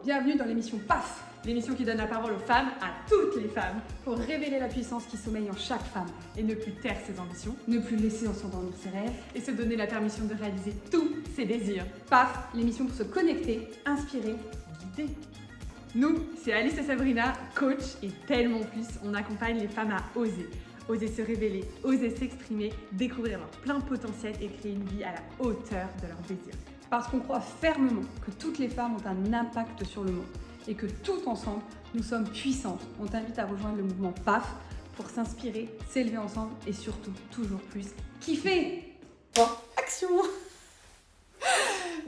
bienvenue dans l'émission PAF, l'émission qui donne la parole aux femmes, à toutes les femmes, pour révéler la puissance qui sommeille en chaque femme et ne plus taire ses ambitions, ne plus laisser s'endormir ses rêves et se donner la permission de réaliser tous ses désirs. PAF, l'émission pour se connecter, inspirer, guider. Nous, c'est Alice et Sabrina, coach et tellement plus, on accompagne les femmes à oser. Oser se révéler, oser s'exprimer, découvrir leur plein potentiel et créer une vie à la hauteur de leurs désirs. Parce qu'on croit fermement que toutes les femmes ont un impact sur le monde et que tout ensemble, nous sommes puissantes. On t'invite à rejoindre le mouvement PAF pour s'inspirer, s'élever ensemble et surtout, toujours plus, kiffer. Bon, action.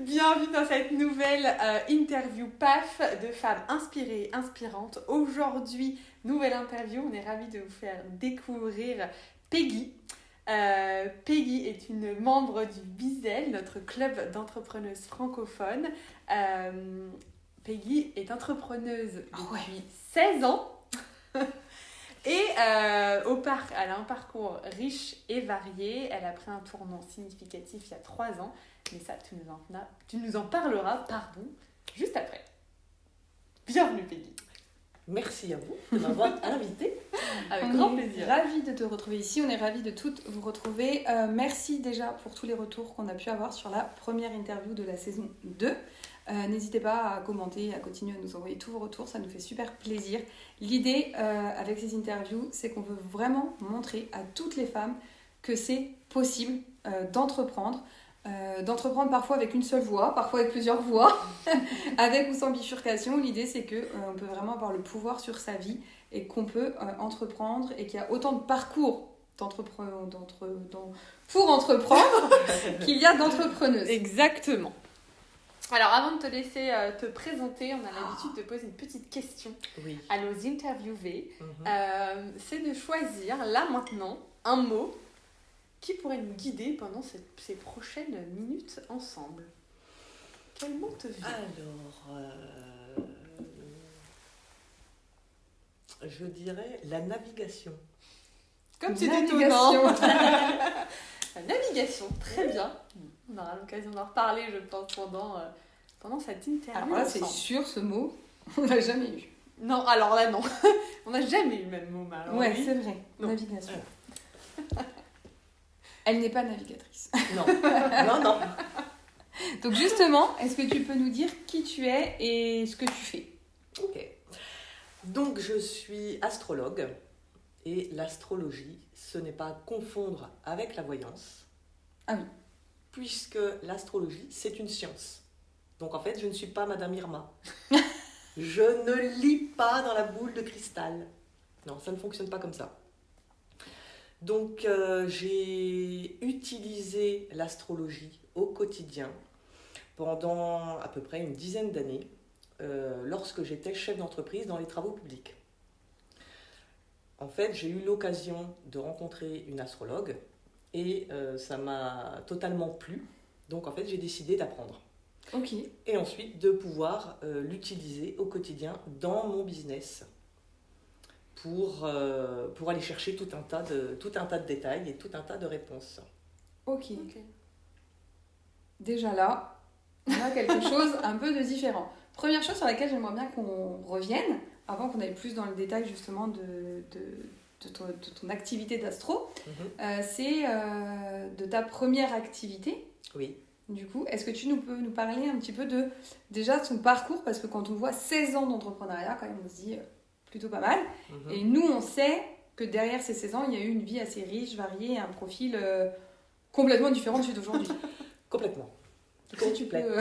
Bienvenue dans cette nouvelle interview PAF de femmes inspirées et inspirantes. Aujourd'hui, nouvelle interview, on est ravis de vous faire découvrir Peggy. Peggy est une membre du Bizel, notre club d'entrepreneuses francophones. Peggy est entrepreneuse depuis 16 ans et elle a un parcours riche et varié. Elle a pris un tournant significatif il y a 3 ans, mais ça, tu nous en parleras juste après. Bienvenue Peggy. Merci à vous de m'avoir invitée. Avec grand plaisir. Ravis de te retrouver ici, on est ravis de toutes vous retrouver. Merci déjà pour tous les retours qu'on a pu avoir sur la première interview de la saison 2. N'hésitez pas à commenter, à continuer à nous envoyer tous vos retours, ça nous fait super plaisir. L'idée avec ces interviews, c'est qu'on veut vraiment montrer à toutes les femmes que c'est possible d'entreprendre parfois avec une seule voix, parfois avec plusieurs voix, avec ou sans bifurcation. L'idée, c'est qu'on peut vraiment avoir le pouvoir sur sa vie et qu'on peut entreprendre et qu'il y a autant de parcours pour entreprendre qu'il y a d'entrepreneuses. Exactement. Alors, avant de te laisser te présenter, on a l'habitude de poser une petite question à nos interviewés. C'est de choisir, là, maintenant, un mot qui pourrait nous guider pendant ces prochaines minutes ensemble. Quel mot te vient ? Alors, je dirais la navigation. Comme c'est étonnant. La navigation, très bien. On aura l'occasion d'en reparler, je pense, pendant cette interview. Alors là, c'est sûr, ce mot, on l'a jamais eu. Non, alors là, non. On n'a jamais eu le même mot. Ouais, c'est vrai. Non. Navigation. Elle n'est pas navigatrice. Non. Non. Donc justement, est-ce que tu peux nous dire qui tu es et ce que tu fais ? Ok. Donc, je suis astrologue. Et l'astrologie, ce n'est pas à confondre avec la voyance. Ah oui. Puisque l'astrologie, c'est une science. Donc en fait, je ne suis pas Madame Irma. Je ne lis pas dans la boule de cristal. Non, ça ne fonctionne pas comme ça. Donc j'ai utilisé l'astrologie au quotidien pendant à peu près une dizaine d'années lorsque j'étais chef d'entreprise dans les travaux publics. En fait, j'ai eu l'occasion de rencontrer une astrologue et ça m'a totalement plu. Donc, en fait, j'ai décidé d'apprendre. Ok. Et ensuite, de pouvoir l'utiliser au quotidien dans mon business pour aller chercher tout un tas de détails et tout un tas de réponses. Ok. Déjà là, on a quelque chose un peu de différent. Première chose sur laquelle j'aimerais bien qu'on revienne, avant qu'on aille plus dans le détail justement de ton activité d'astro, c'est de ta première activité. Oui. Du coup, est-ce que tu peux nous parler un petit peu de déjà son parcours ? Parce que quand on voit 16 ans d'entrepreneuriat, quand même, on se dit plutôt pas mal. Et nous, on sait que derrière ces 16 ans, il y a eu une vie assez riche, variée, un profil complètement différent de celui d'aujourd'hui. Complètement. Donc, si tu peux...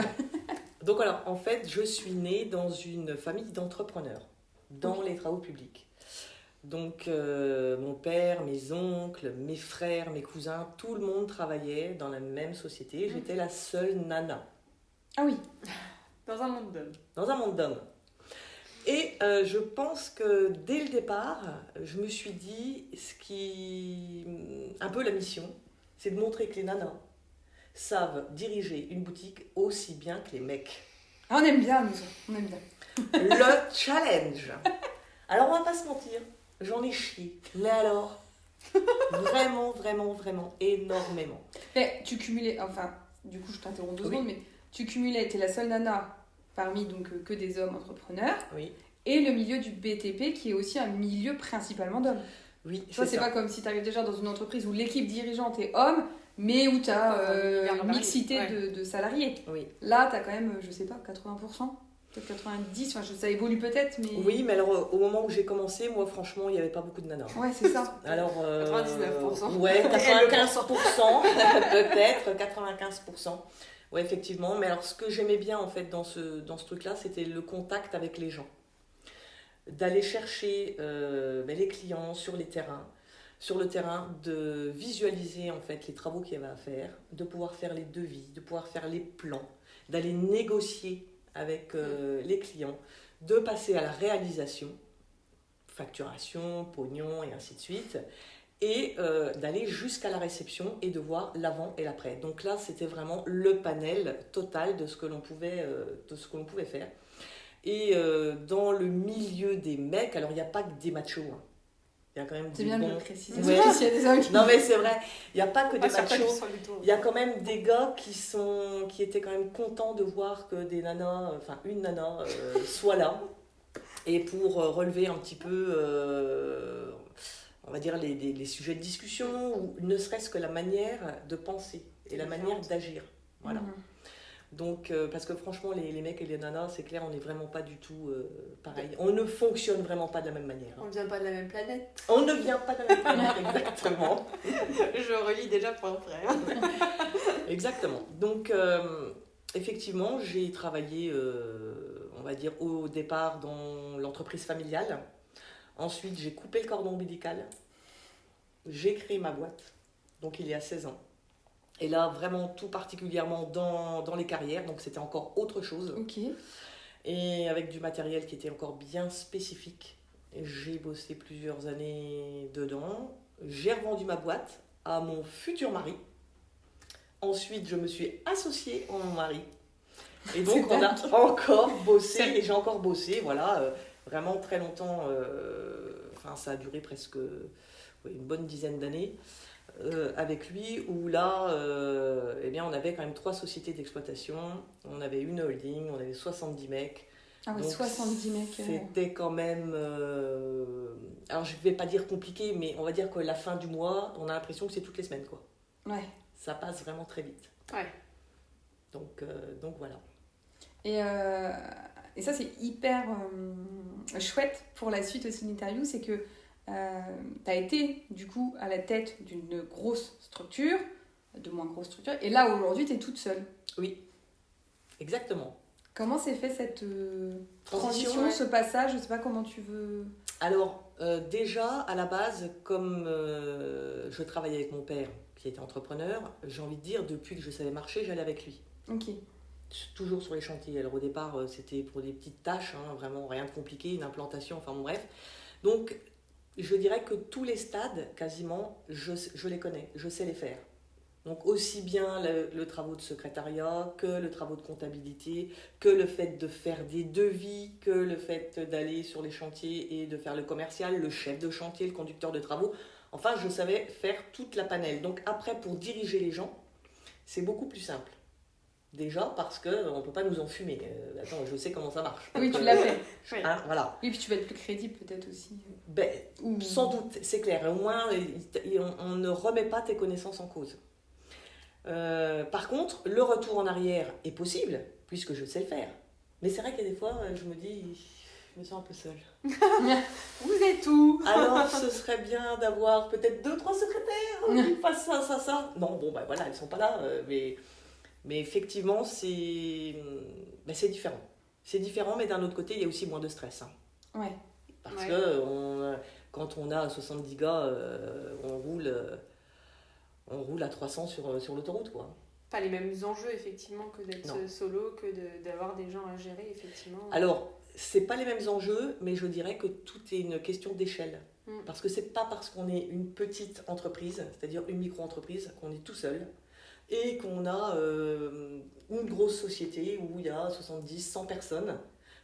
Donc alors, en fait, je suis née dans une famille d'entrepreneurs dans les travaux publics. Donc, mon père, mes oncles, mes frères, mes cousins, tout le monde travaillait dans la même société. J'étais la seule nana. Ah oui. Dans un monde d'hommes. Dans un monde d'hommes. Et je pense que dès le départ, je me suis dit, un peu la mission, c'est de montrer que les nanas savent diriger une boutique aussi bien que les mecs. Ah, on aime bien, nous. On aime bien. Le challenge. Alors, on va pas se mentir, j'en ai chié. Mais alors, vraiment, vraiment, vraiment, énormément. Mais tu cumulais, enfin, du coup, je t'interromps 2 secondes, mais tu cumulais, t'es la seule nana parmi donc que des hommes entrepreneurs, Oui, et le milieu du BTP qui est aussi un milieu principalement d'hommes. oui, Ça, c'est pas comme si tu arrives déjà dans une entreprise où l'équipe dirigeante est homme, mais où tu as une mixité de salariés. Oui. Là, tu as quand même, je sais pas, 80%, peut-être 90%, enfin, ça évolue peut-être, mais... Oui, mais alors au moment où j'ai commencé, moi franchement, il n'y avait pas beaucoup de nanas. Ouais, c'est ça. Alors, 99%. Ouais, 95%, peut-être, 95%. Ouais, effectivement. Mais alors, ce que j'aimais bien en fait dans ce truc-là, c'était le contact avec les gens. D'aller chercher les clients sur les terrains, sur le terrain, de visualiser en fait les travaux qu'il y avait à faire, de pouvoir faire les devis, de pouvoir faire les plans, d'aller négocier avec les clients, de passer à la réalisation, facturation, pognon et ainsi de suite, et d'aller jusqu'à la réception et de voir l'avant et l'après. Donc là, c'était vraiment le panel total de ce que l'on pouvait faire. Et dans le milieu des mecs, alors il n'y a pas que des machos. Hein. Il y a quand même c'est des bien bons... de le préciser. Ouais. Parce qu'il y a des hommes qui... Non mais c'est vrai, il n'y a pas que des certains qui machos. sont plutôt- Il y a quand même des gars qui étaient quand même contents de voir que des nanas, enfin une nana, soit là. Et pour relever un petit peu, on va dire, les sujets de discussion, ou ne serait-ce que la manière de penser et la manière d'agir. Voilà. Mhm. Donc, parce que franchement, les mecs et les nanas, c'est clair, on n'est vraiment pas du tout pareil. On ne fonctionne vraiment pas de la même manière. On ne vient pas de la même planète. On ne vient pas de la même planète, exactement. Je relis déjà pour après. Exactement. Donc, effectivement, j'ai travaillé, on va dire, au départ dans l'entreprise familiale. Ensuite, j'ai coupé le cordon ombilical. J'ai créé ma boîte, donc il y a 16 ans. Et là, vraiment, tout particulièrement dans les carrières, donc c'était encore autre chose. Ok. Et avec du matériel qui était encore bien spécifique. J'ai bossé plusieurs années dedans. J'ai revendu ma boîte à mon futur mari. Ensuite, je me suis associée à mon mari. Et donc, on a encore bossé, et j'ai encore bossé, voilà, vraiment très longtemps. Enfin, ça a duré presque une bonne dizaine d'années avec lui, où là, eh bien, on avait quand même 3 sociétés d'exploitation. On avait une holding, on avait 70 mecs. Ah oui, Donc, 70 mecs. C'était quand même... alors, je ne vais pas dire compliqué, mais on va dire que la fin du mois, on a l'impression que c'est toutes les semaines, quoi. Ouais. Ça passe vraiment très vite. Ouais. Donc voilà. Et ça, c'est hyper chouette pour la suite aussi de l'interview, c'est que tu as été du coup à la tête d'une grosse structure, de moins grosse structure, et là aujourd'hui, tu es toute seule. Oui, exactement. Comment s'est fait cette transition, ouais. ce passage? Je sais pas comment tu veux... Alors, déjà, à la base, comme je travaillais avec mon père, qui était entrepreneur, j'ai envie de dire, depuis que je savais marcher, j'allais avec lui. Ok. Toujours sur les chantiers. Alors, au départ, c'était pour des petites tâches, hein, vraiment rien de compliqué, une implantation, enfin bon, bref. Donc, je dirais que tous les stades, quasiment, je les connais, je sais les faire. Donc aussi bien le travaux de secrétariat, que le travaux de comptabilité, que le fait de faire des devis, que le fait d'aller sur les chantiers et de faire le commercial, le chef de chantier, le conducteur de travaux. Enfin, je savais faire toute la panelle. Donc après, pour diriger les gens, c'est beaucoup plus simple. Déjà parce qu'on ne peut pas nous enfumer. Attends, je sais comment ça marche. Oui, tu l'as fait. Hein, voilà. Oui, puis tu vas être plus crédible peut-être aussi. Ben, sans doute, c'est clair. Au moins, on ne remet pas tes connaissances en cause. Par contre, le retour en arrière est possible, puisque je sais le faire. Mais c'est vrai qu'il y a des fois, je me dis, je me sens un peu seule. Vous êtes où? Alors, ce serait bien d'avoir peut-être 2-3 secrétaires qui fassent ça. Non, bon, ben voilà, elles ne sont pas là. Mais effectivement, c'est différent. C'est différent, mais d'un autre côté, il y a aussi moins de stress. Hein. Ouais. Parce que quand on a 70 gars, on roule à 300 sur l'autoroute, quoi. Pas les mêmes enjeux, effectivement, que d'être solo, que d'avoir des gens à gérer, effectivement. Alors, c'est pas les mêmes enjeux, mais je dirais que tout est une question d'échelle. Parce que c'est pas parce qu'on est une petite entreprise, c'est-à-dire une micro-entreprise, qu'on est tout seul, et qu'on a une grosse société où il y a 70, 100 personnes.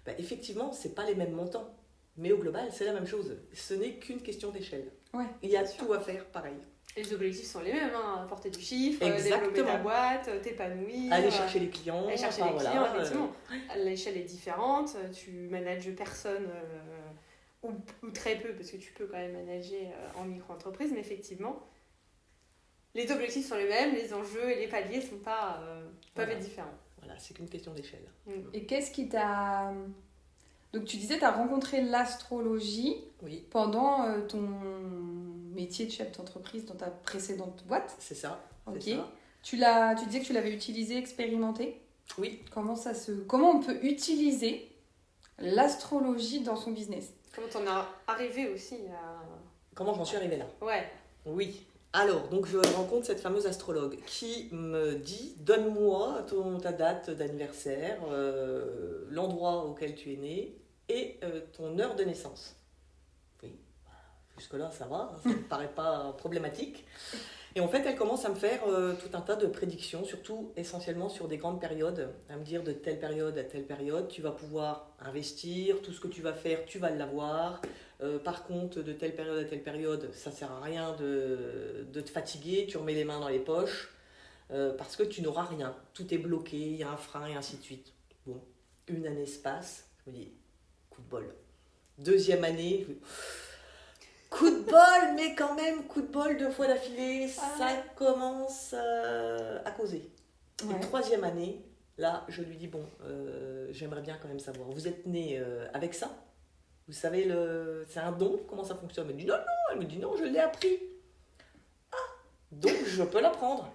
Ben, effectivement, c'est pas les mêmes montants. Mais au global, c'est la même chose. Ce n'est qu'une question d'échelle. Ouais, il y a tout à faire pareil. Les objectifs sont les mêmes, hein, apporter du chiffre, Exactement. développer ta boîte, t'épanouir. Aller chercher les clients. Aller chercher les clients, effectivement. L'échelle est différente, tu manages personne ou très peu, parce que tu peux quand même manager en micro-entreprise, mais effectivement, les objectifs sont les mêmes, les enjeux et les paliers sont pas, peuvent être différents. Voilà, c'est qu'une question d'échelle. Et qu'est-ce qui t'a... Donc tu disais, tu as rencontré l'astrologie pendant ton métier de chef d'entreprise dans ta précédente boîte. C'est ça. Ok. C'est ça. Tu disais que tu l'avais utilisé, expérimenté. Oui. Comment on peut utiliser l'astrologie dans son business? Comment t'en as arrivé aussi à... Comment j'en suis arrivée là? Ouais. Oui. Alors, donc je rencontre cette fameuse astrologue qui me dit, donne-moi ta date d'anniversaire, l'endroit auquel tu es né et ton heure de naissance. Oui, jusque-là ça va, ça ne me paraît pas problématique. Et en fait, elle commence à me faire tout un tas de prédictions, surtout essentiellement sur des grandes périodes, à me dire de telle période à telle période, tu vas pouvoir investir, tout ce que tu vas faire, tu vas l'avoir. Par contre, de telle période à telle période, ça ne sert à rien de te fatiguer, tu remets les mains dans les poches, parce que tu n'auras rien. Tout est bloqué, il y a un frein et ainsi de suite. Bon, une année se passe, je me dis, coup de bol. Deuxième année, coup de bol, mais quand même, coup de bol 2 fois d'affilée, ça commence à causer. Ouais. Et troisième année, là, je lui dis, bon, j'aimerais bien quand même savoir, vous êtes né avec ça? Vous savez, c'est un don? Comment ça fonctionne? Elle me dit non, non. Elle me dit non, je l'ai appris. Ah, donc je peux l'apprendre.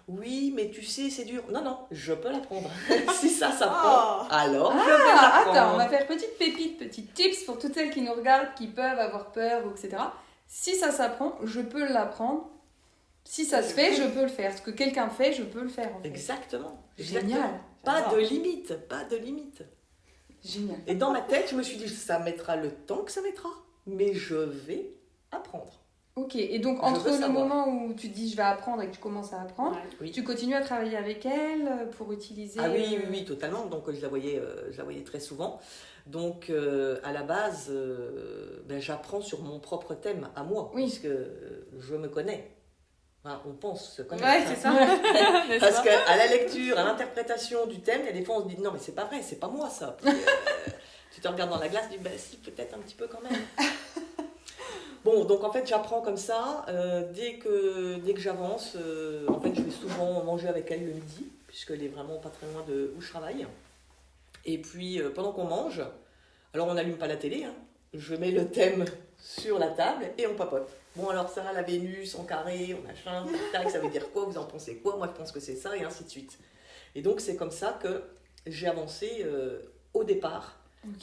Oui, mais tu sais, c'est dur. Non, non, je peux l'apprendre. Si ça s'apprend, alors je vais l'apprendre. Attends, on va faire petite pépite, petite tips pour toutes celles qui nous regardent, qui peuvent avoir peur, etc. Si ça s'apprend, je peux l'apprendre. Si ça se fait, je peux le faire. Ce que quelqu'un fait, je peux le faire. En fait. Exactement. Génial. Pas de limite, pas de limite. Génial. Et dans ma tête, je me suis dit, ça mettra le temps que ça mettra, mais je vais apprendre. Ok, et donc entre le moment où tu dis je vais apprendre et que tu commences à apprendre, tu continues à travailler avec elle pour utiliser... Ah oui, totalement. Donc je la voyais très souvent. Donc à la base, j'apprends sur mon propre thème à moi, puisque je me connais. Enfin, on pense se connaître. Ouais, c'est ça. Parce qu'à la lecture, à l'interprétation du thème, il y a des fois on se dit non mais c'est pas vrai, c'est pas moi ça. Puis, tu te regardes dans la glace, tu dis si, peut-être un petit peu quand même. Bon, donc en fait j'apprends comme ça. Dès que j'avance, en fait je vais souvent manger avec elle le midi, puisqu'elle est vraiment pas très loin de où je travaille. Et puis pendant qu'on mange, alors on n'allume pas la télé, hein, je mets le thème sur la table et on papote. Bon alors ça, la Vénus en carré, on machin, tac, ça veut dire quoi, vous en pensez quoi, moi je pense que c'est ça, et ainsi de suite. Et donc c'est comme ça que j'ai avancé au départ,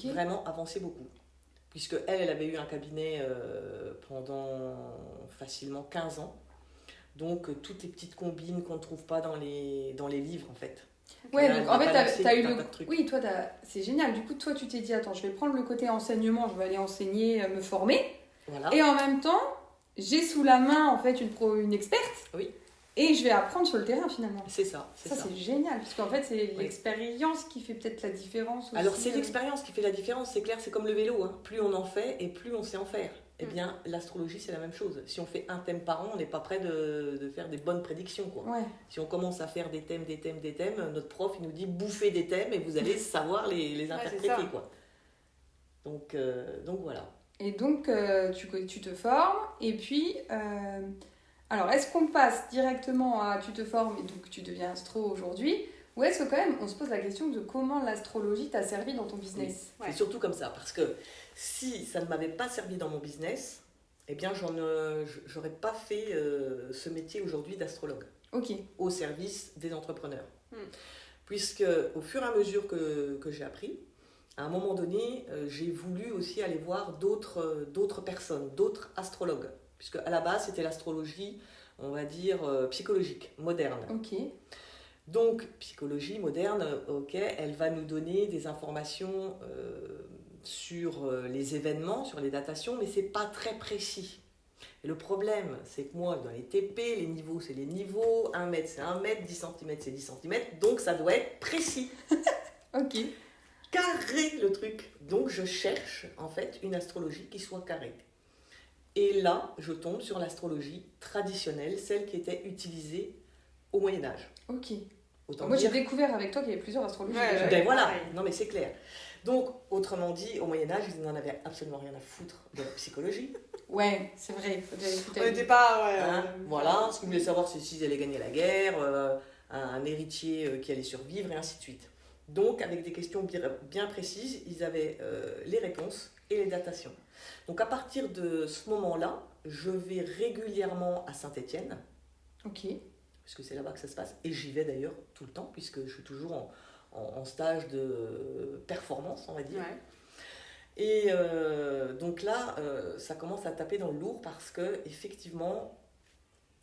vraiment avancé beaucoup. Puisque elle avait eu un cabinet pendant facilement 15 ans. Donc toutes les petites combines qu'on ne trouve pas dans les livres en fait. Ouais, donc en fait, t'as eu le... Oui, toi, c'est génial. Du coup, toi, tu t'es dit, attends, je vais prendre le côté enseignement, je vais aller enseigner, me former. Voilà. Et en même temps, j'ai sous la main, en fait, une experte. Oui. Et je vais apprendre sur le terrain, finalement. C'est ça. Ça, c'est génial. Parce qu'en fait, c'est l'expérience qui fait peut-être la différence aussi. Alors, c'est l'expérience qui fait la différence, c'est clair. C'est comme le vélo. Hein. Plus on en fait et plus on sait en faire. Eh bien, l'astrologie, c'est la même chose. Si on fait un thème par an, on n'est pas prêt de faire des bonnes prédictions. Quoi. Ouais. Si on commence à faire des thèmes, notre prof, il nous dit bouffez des thèmes et vous allez savoir les interpréter. Quoi. Donc voilà. Et donc, tu te formes. Et puis, alors, est-ce qu'on passe directement à tu te formes et donc tu deviens astro aujourd'hui? Ou est-ce que quand même, on se pose la question de comment l'astrologie t'a servi dans ton business? Oui. C'est surtout comme ça. Parce que si ça ne m'avait pas servi dans mon business, eh bien, j'aurais pas fait ce métier aujourd'hui d'astrologue. Au service des entrepreneurs. Puisque au fur et à mesure que j'ai appris, à un moment donné, j'ai voulu aussi aller voir d'autres personnes, d'autres astrologues. Puisque à la base, c'était l'astrologie, on va dire, psychologique, moderne. Donc, psychologie moderne, elle va nous donner des informations sur les événements, sur les datations, mais c'est pas très précis. Et le problème, c'est que moi, dans les TP, les niveaux, c'est les niveaux, 1 mètre, c'est 1 mètre, 10 cm, c'est 10 cm, donc ça doit être précis. Carré, le truc. Donc, je cherche, en fait, une astrologie qui soit carrée. Et là, je tombe sur l'astrologie traditionnelle, celle qui était utilisée au Moyen-Âge. Ok. Autant Moi, j'ai dire... découvert avec toi qu'il y avait plusieurs astrologies. Ouais, Ben voilà, non mais c'est clair. Donc, autrement dit, au Moyen-Âge, ils n'en avaient absolument rien à foutre de la psychologie. Ouais, c'est vrai. On n'était pas... Ouais, Voilà, ce qu'ils voulaient savoir, c'est s'ils allaient gagner la guerre, un héritier qui allait survivre, et ainsi de suite. Donc, avec des questions bien précises, ils avaient les réponses et les datations. Donc, à partir de ce moment-là, je vais régulièrement à Saint-Étienne. Ok. Puisque c'est là-bas que ça se passe. Et j'y vais d'ailleurs tout le temps, puisque je suis toujours en stage de performance, on va dire. Ouais. Et donc là, ça commence à taper dans le lourd parce qu'effectivement,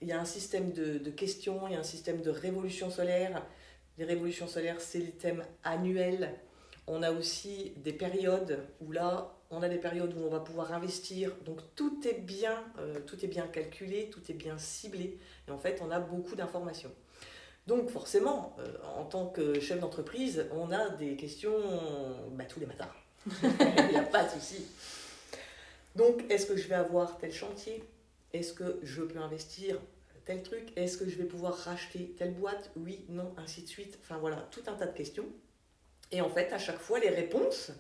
il y a un système de questions, il y a un système de révolution solaire. Les révolutions solaires, c'est les thèmes annuels. On a aussi des périodes où là, on a des périodes où on va pouvoir investir. Donc tout est bien calculé, tout est bien ciblé. Et en fait, on a beaucoup d'informations. Donc forcément, en tant que chef d'entreprise, on a des questions tous les matins. Il n'y a pas de souci. Donc, est-ce que je vais avoir tel chantier? Est-ce que je peux investir tel truc? Est-ce que je vais pouvoir racheter telle boîte? Oui, non, ainsi de suite. Enfin voilà, tout un tas de questions. Et en fait, à chaque fois, les réponses...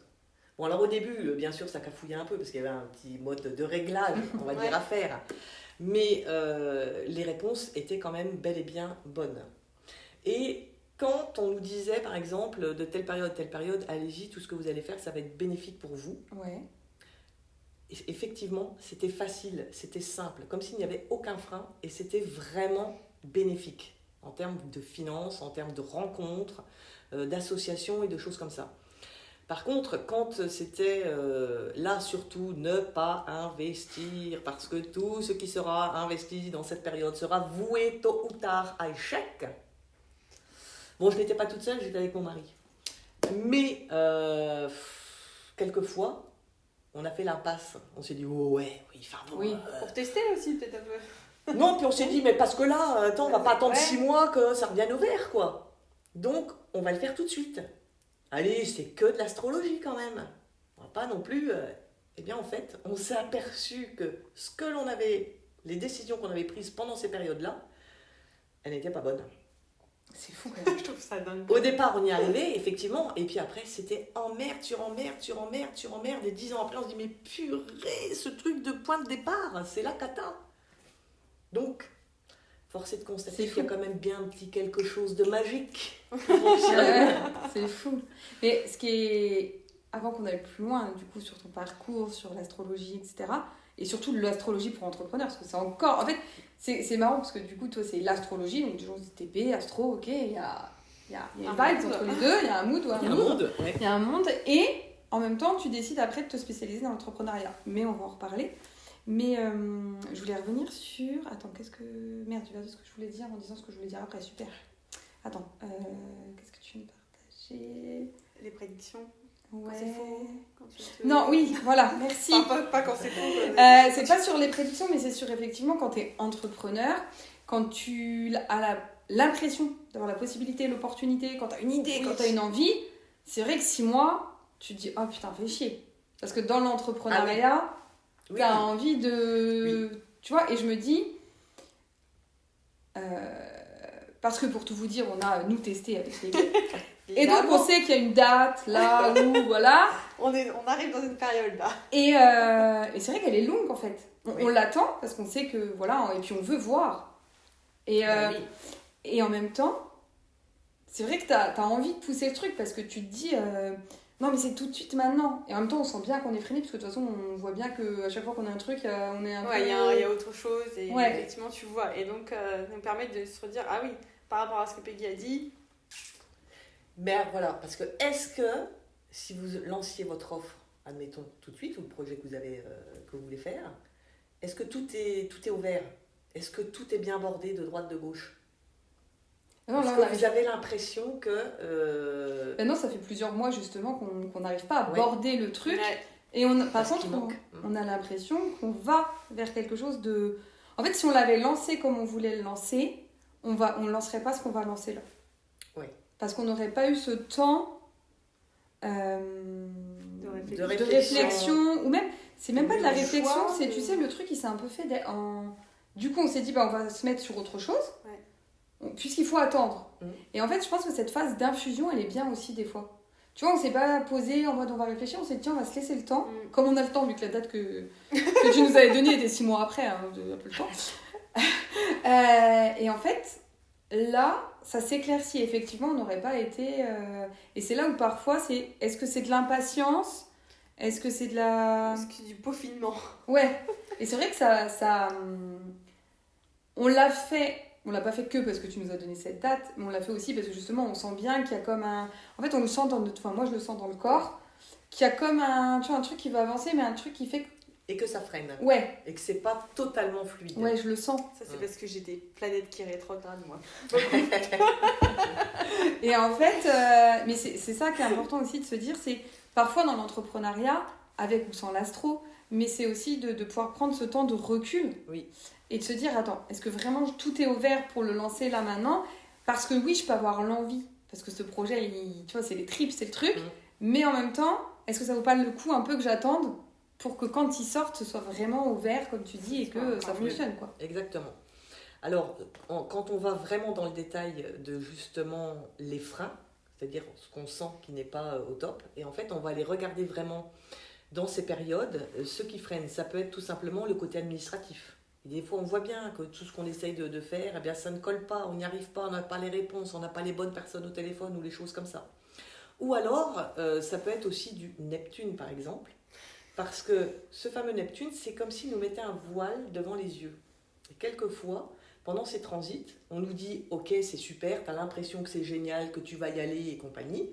Bon, alors au début, bien sûr, ça cafouillait un peu parce qu'il y avait un petit mode de réglage, on va dire, à faire. Mais les réponses étaient quand même bel et bien bonnes. Et quand on nous disait, par exemple, de telle période, allez-y, tout ce que vous allez faire, ça va être bénéfique pour vous. Ouais. Et effectivement, c'était facile, c'était simple, comme s'il n'y avait aucun frein, et c'était vraiment bénéfique en termes de finances, en termes de rencontres, d'associations et de choses comme ça. Par contre, quand c'était là surtout ne pas investir, parce que tout ce qui sera investi dans cette période sera voué tôt ou tard à échec. Bon, je n'étais pas toute seule, j'étais avec mon mari. Mais quelquefois, on a fait l'impasse. On s'est dit, oh ouais, oui, enfin bon. Oui, pour tester aussi peut-être un peu. Non, puis on s'est dit, mais parce que là, attends, on va pas attendre 6 mois que ça revienne au vert, quoi. Donc, on va le faire tout de suite. Allez, c'est que de l'astrologie quand même. On va pas non plus... Eh bien, en fait, on s'est aperçu que ce que l'on avait, les décisions qu'on avait prises pendant ces périodes-là, elles n'étaient pas bonnes. C'est fou quand même, je trouve ça dingue. Au départ, on y arrivait, effectivement, et puis après, c'était emmerde sur emmerde, et 10 ans après, on se dit, mais purée, ce truc de point de départ, c'est la cata. Donc, force est de constater qu'il y a quand même bien un petit quelque chose de magique. Ouais, c'est fou. Mais ce qui est... Avant qu'on aille plus loin, du coup, sur ton parcours, sur l'astrologie, etc., et surtout l'astrologie pour entrepreneurs, parce que c'est encore... En fait, c'est marrant, parce que du coup, toi, c'est l'astrologie, donc toujours TP, astro, ok, il y a une vibe entre les deux, il y a un mood ou un monde. Il y a un monde, et en même temps, tu décides après de te spécialiser dans l'entrepreneuriat. Mais on va en reparler. Mais je voulais revenir sur... Attends, qu'est-ce que... Merde, tu vas dire ce que je voulais dire en disant ce que je voulais dire après, super. Attends, qu'est-ce que tu veux me partager? Les prédictions. Ouais. Quand c'est faux, quand tu te... Non, oui, voilà, merci. Pas quand c'est faux. C'est pas sur les prédictions, mais c'est sur effectivement quand tu es entrepreneur, quand tu as l'impression d'avoir la possibilité, l'opportunité, quand tu as une idée, quand tu as une envie, c'est vrai que 6 mois, tu te dis, oh putain, fais chier. Parce que dans l'entrepreneuriat, tu as envie de... Oui. Tu vois, et je me dis... parce que pour tout vous dire, on a nous testé avec les gars. Et donc on sait qu'il y a une date là où voilà. On arrive dans une période là. Et c'est vrai qu'elle est longue en fait. On l'attend parce qu'on sait que voilà, et puis on veut voir. Et, et en même temps, c'est vrai que t'as envie de pousser le truc parce que tu te dis non mais c'est tout de suite maintenant. Et en même temps on sent bien qu'on est freiné parce que de toute façon on voit bien qu'à chaque fois qu'on a un truc, on est un peu... il y a autre chose et effectivement tu vois. Et donc ça nous permet de se redire, ah oui, par rapport à ce que Peggy a dit... Mais voilà, parce que est-ce que si vous lanciez votre offre, admettons tout de suite, ou le projet que vous voulez faire, est-ce que tout est ouvert? Est-ce que tout est bien bordé de droite, de gauche? Non, est-ce que vous avez l'impression que... Ben non, ça fait plusieurs mois justement qu'on n'arrive pas à border le truc. Ouais. Et par contre, on a l'impression qu'on va vers quelque chose de... En fait, si on l'avait lancé comme on voulait le lancer, on ne lancerait pas ce qu'on va lancer là. Oui. Parce qu'on n'aurait pas eu ce temps de réflexion. Ou même, C'est même pas de la Le réflexion, choix c'est, de- tu sais, le truc, il s'est un peu fait en... Du coup, on s'est dit, on va se mettre sur autre chose, puisqu'il faut attendre. Et en fait, je pense que cette phase d'infusion, elle est bien aussi des fois. Tu vois, on s'est pas posé en mode on va réfléchir, on s'est dit, tiens, on va se laisser le temps. Comme on a le temps, vu que la date que tu nous avais donnée était 6 mois après, hein, on a un peu le temps. Et en fait, là, ça s'éclaircit. Effectivement, on n'aurait pas été... Et c'est là où parfois, c'est... Est-ce que c'est de l'impatience ? Est-ce que c'est de la... Parce que du peaufinement. Ouais. Et c'est vrai que ça on l'a fait... On l'a pas fait que parce que tu nous as donné cette date, mais on l'a fait aussi parce que justement, on sent bien qu'il y a comme un... En fait, on le sent dans notre... Enfin, moi, je le sens dans le corps, qu'il y a comme un... Tu vois, un truc qui va avancer, mais un truc qui fait... Et que ça freine. Ouais. Et que c'est pas totalement fluide. Ouais, je le sens. Ça, c'est parce que j'ai des planètes qui rétrogradent, moi. Et en fait, mais c'est ça qui est important aussi de se dire, c'est parfois dans l'entrepreneuriat, avec ou sans l'astro, mais c'est aussi de pouvoir prendre ce temps de recul. Oui. Et de se dire, attends, est-ce que vraiment tout est au vert pour le lancer là maintenant ? Parce que oui, je peux avoir l'envie, parce que ce projet, tu vois, c'est les tripes, c'est le truc, mais en même temps, est-ce que ça vaut pas le coup un peu que j'attende pour que quand ils sortent, ce soit vraiment au vert, comme tu dis, et que ça fonctionne, quoi. Exactement. Alors, quand on va vraiment dans le détail de justement les freins, c'est-à-dire ce qu'on sent qui n'est pas au top, et en fait, on va les regarder vraiment dans ces périodes. Ce qui freine, ça peut être tout simplement le côté administratif. Et des fois, on voit bien que tout ce qu'on essaye de faire, eh bien, ça ne colle pas, on n'y arrive pas, on n'a pas les réponses, on n'a pas les bonnes personnes au téléphone ou les choses comme ça. Ou alors, ça peut être aussi du Neptune, par exemple, parce que ce fameux Neptune, c'est comme s'il nous mettait un voile devant les yeux. Et quelquefois, pendant ces transits, on nous dit « Ok, c'est super, tu as l'impression que c'est génial, que tu vas y aller et compagnie »,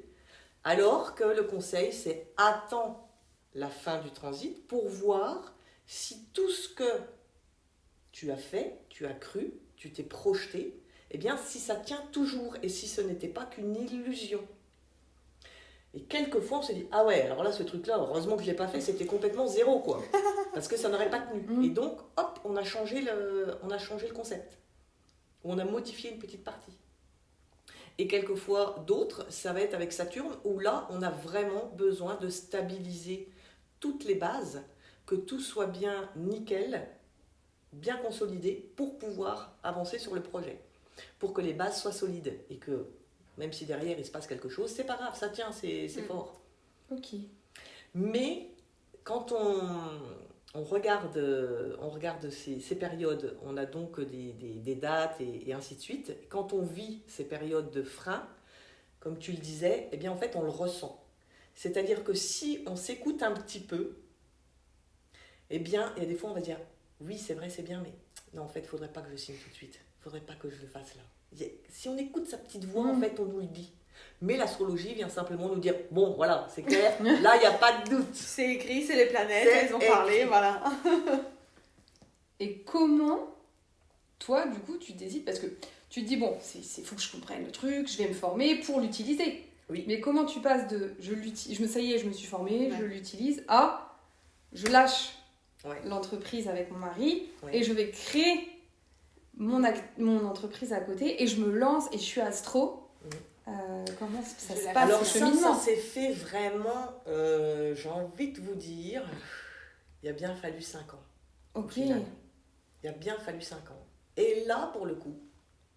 alors que le conseil, c'est « Attends la fin du transit pour voir si tout ce que tu as fait, tu as cru, tu t'es projeté, eh bien, si ça tient toujours et si ce n'était pas qu'une illusion. » Et quelquefois, on se dit, ah ouais, alors là, ce truc-là, heureusement que je ne l'ai pas fait, c'était complètement zéro, quoi. Parce que ça n'aurait pas tenu. Et donc, hop, on a changé le concept. Ou on a modifié une petite partie. Et quelquefois, d'autres, ça va être avec Saturne, où là, on a vraiment besoin de stabiliser toutes les bases, que tout soit bien nickel, bien consolidé, pour pouvoir avancer sur le projet. Pour que les bases soient solides et que... Même si derrière il se passe quelque chose, c'est pas grave, ça tient, c'est fort. Ok. Mais quand on regarde ces périodes, on a donc des dates et ainsi de suite. Quand on vit ces périodes de frein, comme tu le disais, eh bien en fait on le ressent. C'est-à-dire que si on s'écoute un petit peu, eh bien il y a des fois on va dire oui c'est vrai c'est bien, mais non en fait il ne faudrait pas que je signe tout de suite, il ne faudrait pas que je le fasse là. Si on écoute sa petite voix, en fait, on nous le dit. Mais l'astrologie vient simplement nous dire, bon, voilà, c'est clair, là, il n'y a pas de doute. C'est écrit, c'est les planètes, elles ont parlé, voilà. Et comment, toi, du coup, tu décides, parce que tu te dis, bon, il faut que je comprenne le truc, je vais me former pour l'utiliser. Oui. Mais comment tu passes de, ça y est, je me suis formée, je l'utilise, à, je lâche l'entreprise avec mon mari, et je vais créer mon entreprise à côté et je me lance et je suis astro. Comment ça se passe? Alors ça s'est fait vraiment, j'ai envie de vous dire, il a bien fallu 5 ans. Ok. Il a bien fallu 5 ans. Et là, pour le coup,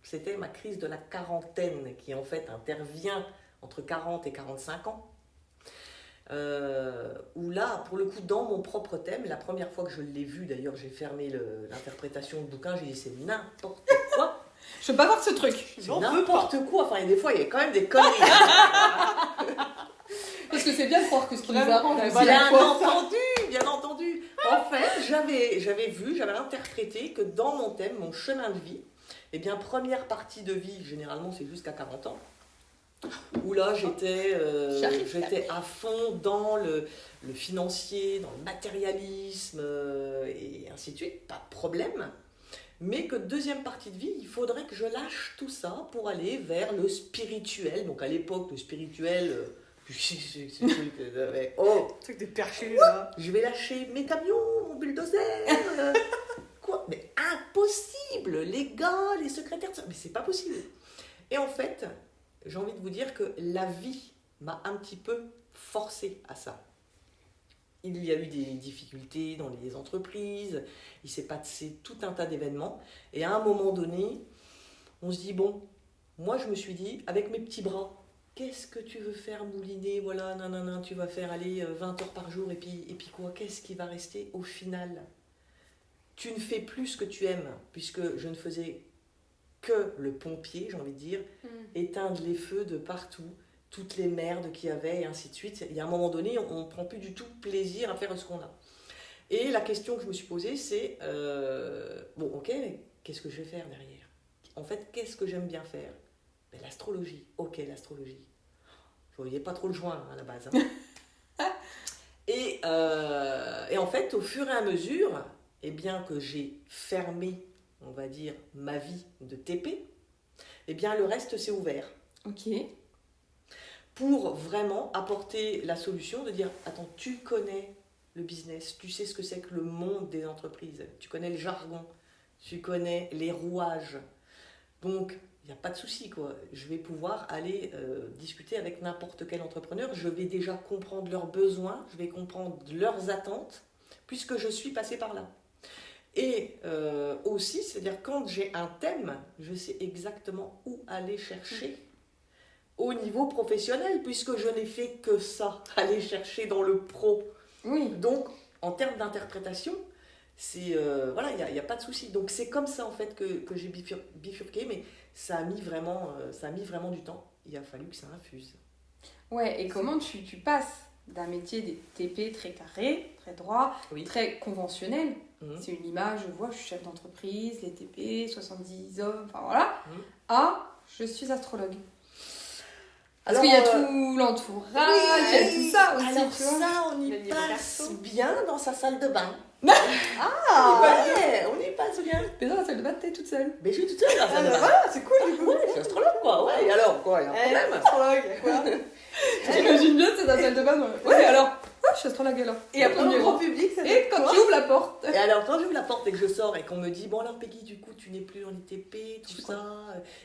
c'était ma crise de la quarantaine qui en fait intervient entre 40 et 45 ans. Où là, pour le coup, dans mon propre thème, la première fois que je l'ai vu, d'ailleurs, j'ai fermé l'interprétation du bouquin, j'ai dit c'est n'importe quoi. Je peux pas voir ce truc. C'est n'importe quoi. Enfin, des fois, il y a quand même des conneries. Parce que c'est bien de croire que ce qui nous arrange. Bien entendu. En fait, j'avais interprété que dans mon thème, mon chemin de vie, eh bien, première partie de vie, généralement, c'est jusqu'à 40 ans. Où là j'étais à fond dans le financier, dans le matérialisme et ainsi de suite, pas de problème. Mais que deuxième partie de vie, il faudrait que je lâche tout ça pour aller vers le spirituel. Donc à l'époque, le spirituel, truc de perché là. Je vais lâcher mes camions, mon bulldozer. Quoi? Mais impossible, les gars, les secrétaires, mais c'est pas possible. Et en fait, j'ai envie de vous dire que la vie m'a un petit peu forcé à ça. il y a eu des difficultés dans les entreprises, il s'est passé tout un tas d'événements. Et à un moment donné, on se dit, bon, moi je me suis dit, avec mes petits bras, qu'est-ce que tu veux faire mouliner, voilà, nanana, tu vas faire aller 20 heures par jour, et puis quoi, qu'est-ce qui va rester au final? Tu ne fais plus ce que tu aimes, puisque je ne faisais que le pompier, j'ai envie de dire, éteindre les feux de partout, toutes les merdes qu'il y avait, et ainsi de suite. Et à un moment donné, on ne prend plus du tout plaisir à faire ce qu'on a. Et la question que je me suis posée, c'est, bon, ok, mais qu'est-ce que je vais faire derrière? En fait, qu'est-ce que j'aime bien faire? Ben, l'astrologie. Ok, l'astrologie. Je ne voyais pas trop le joint à la base. Hein. Et en fait, au fur et à mesure, eh bien que j'ai fermé, on va dire, ma vie de TP, eh bien le reste s'est ouvert. Ok. Pour vraiment apporter la solution de dire, attends, tu connais le business, tu sais ce que c'est que le monde des entreprises, tu connais le jargon, tu connais les rouages. Donc, il n'y a pas de souci, quoi. Je vais pouvoir aller discuter avec n'importe quel entrepreneur. Je vais déjà comprendre leurs besoins, je vais comprendre leurs attentes, puisque je suis passée par là. Et aussi, c'est-à-dire quand j'ai un thème, je sais exactement où aller chercher au niveau professionnel, puisque je n'ai fait que ça, aller chercher dans le pro. Oui. Donc, en termes d'interprétation, c'est voilà, il n'y a pas de souci. Donc, c'est comme ça, en fait, que j'ai bifurqué, mais ça a mis vraiment du temps. Il a fallu que ça infuse. Ouais, et comment tu passes d'un métier des TP très carré, très droit, Oui. très conventionnel, c'est une image, je vois, je suis chef d'entreprise, les TP, 70 hommes, enfin voilà, à je suis astrologue. Parce qu'il y a tout l'entourage, il y a tout ça aussi, alors tu vois. ça, on y Le niveau passe perso. bien dans sa salle de bain. Ah Ouais, on y passe bien. Mais dans la salle de bain, t'es toute seule. Mais je suis toute seule dans la salle de bain. Voilà, c'est cool du coup. Ouais, je suis astrologue, quoi. Ouais, et alors, quoi, il y a un problème. Astrologue, quoi. J'imagine bien, c'est dans la salle de bain. Ouais, alors, je suis astrologue alors. Et après, premier au grand rang. public, ça Et quand tu ouvres la porte. Et alors, quand j'ouvre la porte et que je sors et qu'on me dit, bon alors Peggy, du coup, tu n'es plus en ITP, tout ça,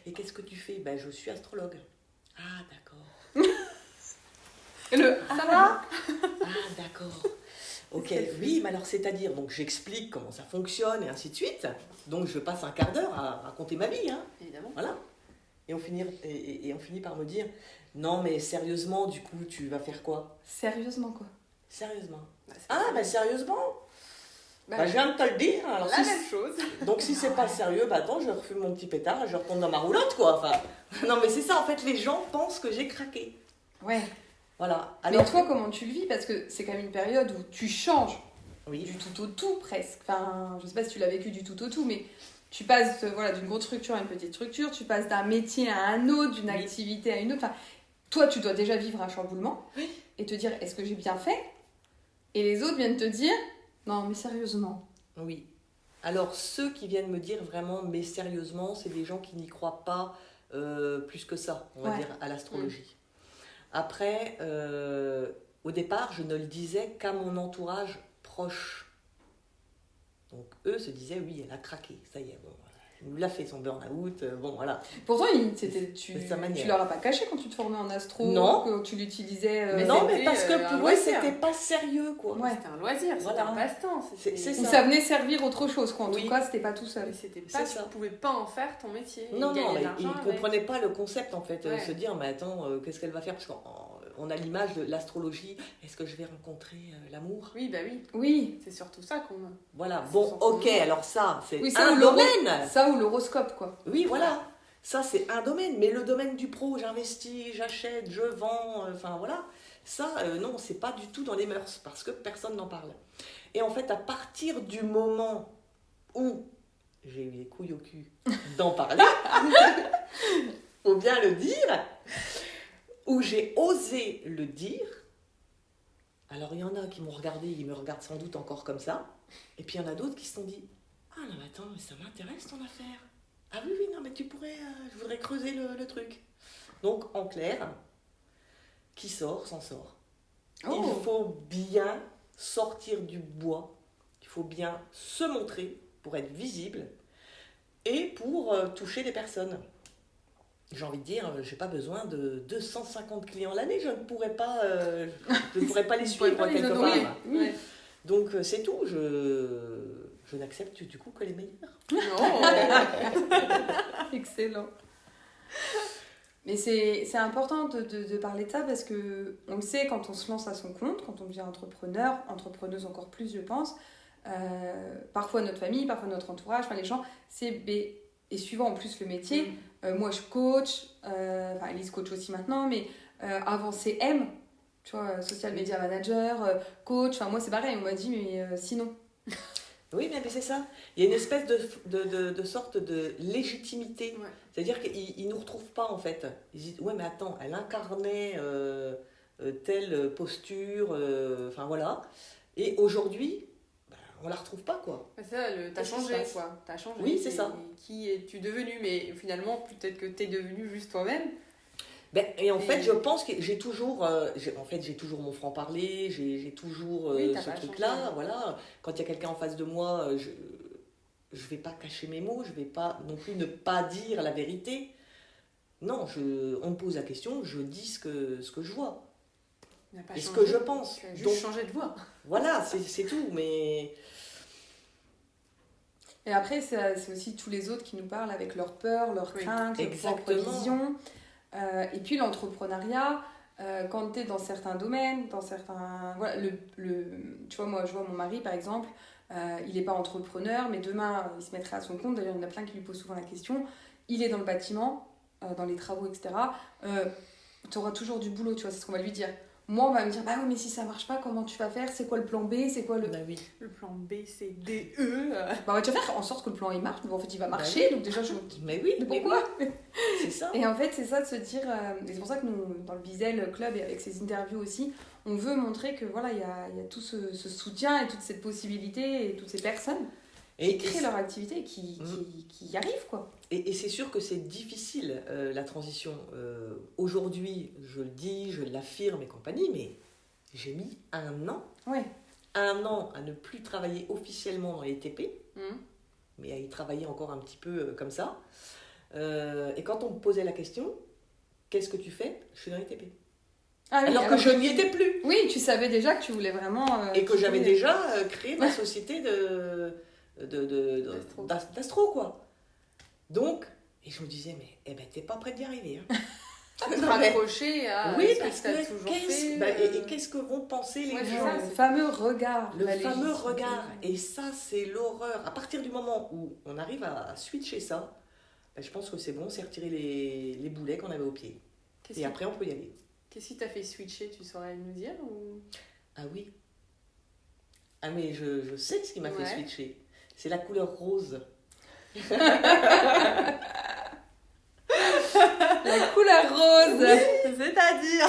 et qu'est-ce que tu fais? Ben, je suis astrologue. Ah, d'accord. Ça va? Ah, d'accord. Ok, oui, mais alors c'est-à-dire, donc j'explique comment ça fonctionne et ainsi de suite. Donc je passe un quart d'heure à raconter ma vie, hein. Évidemment. Voilà. Et on finit par me dire, non mais sérieusement, du coup, tu vas faire quoi? Sérieusement, quoi. Sérieusement. Bah, c'est Ah, pas mais sérieusement? Bah, Bah, je viens de te le dire. Alors, la si même chose. donc si c'est pas sérieux, bah attends, je refume mon petit pétard et je retourne dans ma roulotte, quoi. Enfin, non mais c'est ça, en fait, les gens pensent que j'ai craqué. Ouais. Voilà. Mais toi, comment tu le vis? Parce que c'est quand même une période où tu changes Oui. du tout au tout presque. Enfin, je sais pas si tu l'as vécu du tout au tout, mais tu passes voilà, d'une grosse structure à une petite structure, tu passes d'un métier à un autre, d'une activité à une autre. Enfin, toi, tu dois déjà vivre un chamboulement et te dire est-ce que j'ai bien fait? Et les autres viennent te dire non, mais sérieusement. Oui. Alors, ceux qui viennent me dire vraiment, mais sérieusement, c'est des gens qui n'y croient pas plus que ça, on va dire, à l'astrologie. Après, au départ, je ne le disais qu'à mon entourage proche. Donc, eux se disaient, oui, elle a craqué, ça y est, bon, elle nous l'a fait son burn-out, bon, voilà. Pourtant, tu De sa manière. leur as pas caché quand tu te formais en astro, Non. que tu l'utilisais. Mais non, mais c'était, parce que un pour eux, loisir. c'était pas sérieux, quoi. Ouais. C'était un loisir, c'était Voilà. un passe-temps. C'est Ou ça venait servir autre chose, quoi. En Oui. tout cas, c'était pas tout seul. Mais c'était pas, C'est tu ça. pouvais pas en faire ton métier. Non, et gagner non, de ils l'argent ne avec. comprenaient pas le concept, en fait. Ouais. Se dire, mais attends, qu'est-ce qu'elle va faire? Parce qu'on a l'image de l'astrologie. Est-ce que je vais rencontrer l'amour? Oui, bah oui. Oui. C'est surtout ça qu'on. Voilà. C'est Bon, son ok, fondement. alors ça, c'est Oui, ça un ou domaine. Ça ou l'horoscope, quoi. Oui, voilà. Ça, c'est un domaine. Mais le domaine du pro, j'investis, j'achète, je vends, enfin voilà. Ça, non, c'est pas du tout dans les mœurs parce que personne n'en parle. Et en fait, à partir du moment où j'ai eu les couilles au cul d'en parler, faut bien le dire, où j'ai osé le dire, alors il y en a qui m'ont regardé, ils me regardent sans doute encore comme ça, et puis il y en a d'autres qui se sont dit, ah non mais attends, mais ça m'intéresse ton affaire. Ah oui, oui, non mais tu pourrais, je voudrais creuser le truc. Donc en clair, qui sort, s'en sort. Oh. Il faut bien sortir du bois, il faut bien se montrer pour être visible et pour toucher des personnes. j'ai envie de dire, j'ai pas besoin de 250 clients l'année, je ne pourrais pas, les suivre quelque part. Oui. Donc c'est tout, je n'accepte du coup que les meilleurs. Non. Excellent. Mais c'est important de parler de ça parce que on le sait quand on se lance à son compte, quand on devient entrepreneur, entrepreneuse encore plus je pense, parfois notre famille, parfois notre entourage, les gens, et suivant en plus le métier, moi je coach, Elise coach aussi maintenant, mais avant c'est M, tu vois, social media manager, coach, moi c'est pareil, on m'a dit mais sinon. Oui, mais c'est ça. Il y a une espèce de sorte de légitimité. Ouais. C'est-à-dire qu'ils ne nous retrouvent pas, en fait. Ils disent, ouais, mais attends, elle incarnait telle posture, voilà. Et aujourd'hui, on la retrouve pas, quoi. C'est ça, t'as changé, quoi. T'as changé. Oui, c'est ça. Qui es-tu devenu? Mais finalement, peut-être que t'es devenu juste toi-même. Et en fait, je pense que j'ai toujours mon franc-parler, j'ai toujours ce truc-là, voilà. Quand il y a quelqu'un en face de moi, je vais pas cacher mes mots, je vais pas non plus ne pas dire la vérité. Non, on me pose la question, je dis ce que je vois. Et ce que je pense. Tu as juste changé de voix. Voilà, c'est tout, mais... Et après, c'est aussi tous les autres qui nous parlent avec leurs peurs, leurs craintes, leurs propres visions. Et puis l'entrepreneuriat, quand tu es dans certains domaines, dans certains... Voilà, tu vois, moi, je vois mon mari, par exemple, il n'est pas entrepreneur, mais demain, il se mettrait à son compte. D'ailleurs, il y en a plein qui lui posent souvent la question. Il est dans le bâtiment, dans les travaux, etc. Tu auras toujours du boulot, tu vois, c'est ce qu'on va lui dire. Moi, on va me dire, bah oui, mais si ça marche pas, comment tu vas faire? C'est quoi le plan B? C'est quoi le... Bah oui. Le plan B, c'est D, E. Bah, tu vas faire en sorte que le plan A marche, donc en fait, il va marcher, donc déjà, je me dis, mais oui, pourquoi? C'est ça. Et en fait, c'est ça de se dire, et c'est pour ça que nous, dans le Bizel Club et avec ces interviews aussi, on veut montrer que voilà, il y a tout ce soutien et toute cette possibilité et toutes ces personnes qui créent leur activité et qui y arrivent, quoi. Et c'est sûr que c'est difficile, la transition. Aujourd'hui, je le dis, je l'affirme et compagnie, mais j'ai mis 1 an. Ouais. 1 an à ne plus travailler officiellement dans les TP, mais à y travailler encore un petit peu comme ça. Et quand on me posait la question, qu'est-ce que tu fais? Je suis dans les TP. Ah oui, alors que je n'y étais plus. Oui, tu savais déjà que tu voulais vraiment... et que j'avais déjà créé ma société d'astro, quoi. Donc, et je me disais, mais t'es pas prête d'y arriver. Hein. Te raccrocher à oui, ce parce que t'as toujours fait. Et qu'est-ce que vont penser les gens? Le fameux regard. Le fameux regard. Et ça, c'est l'horreur. À partir du moment où on arrive à switcher ça, je pense que c'est bon, c'est retirer les boulets qu'on avait au pied. Et après, on peut y aller. Qu'est-ce qui t'a fait switcher? Tu saurais nous dire ou... Ah oui. Ah mais je sais ce qui m'a fait switcher. C'est la couleur rose. La couleur rose. Oui, c'est-à-dire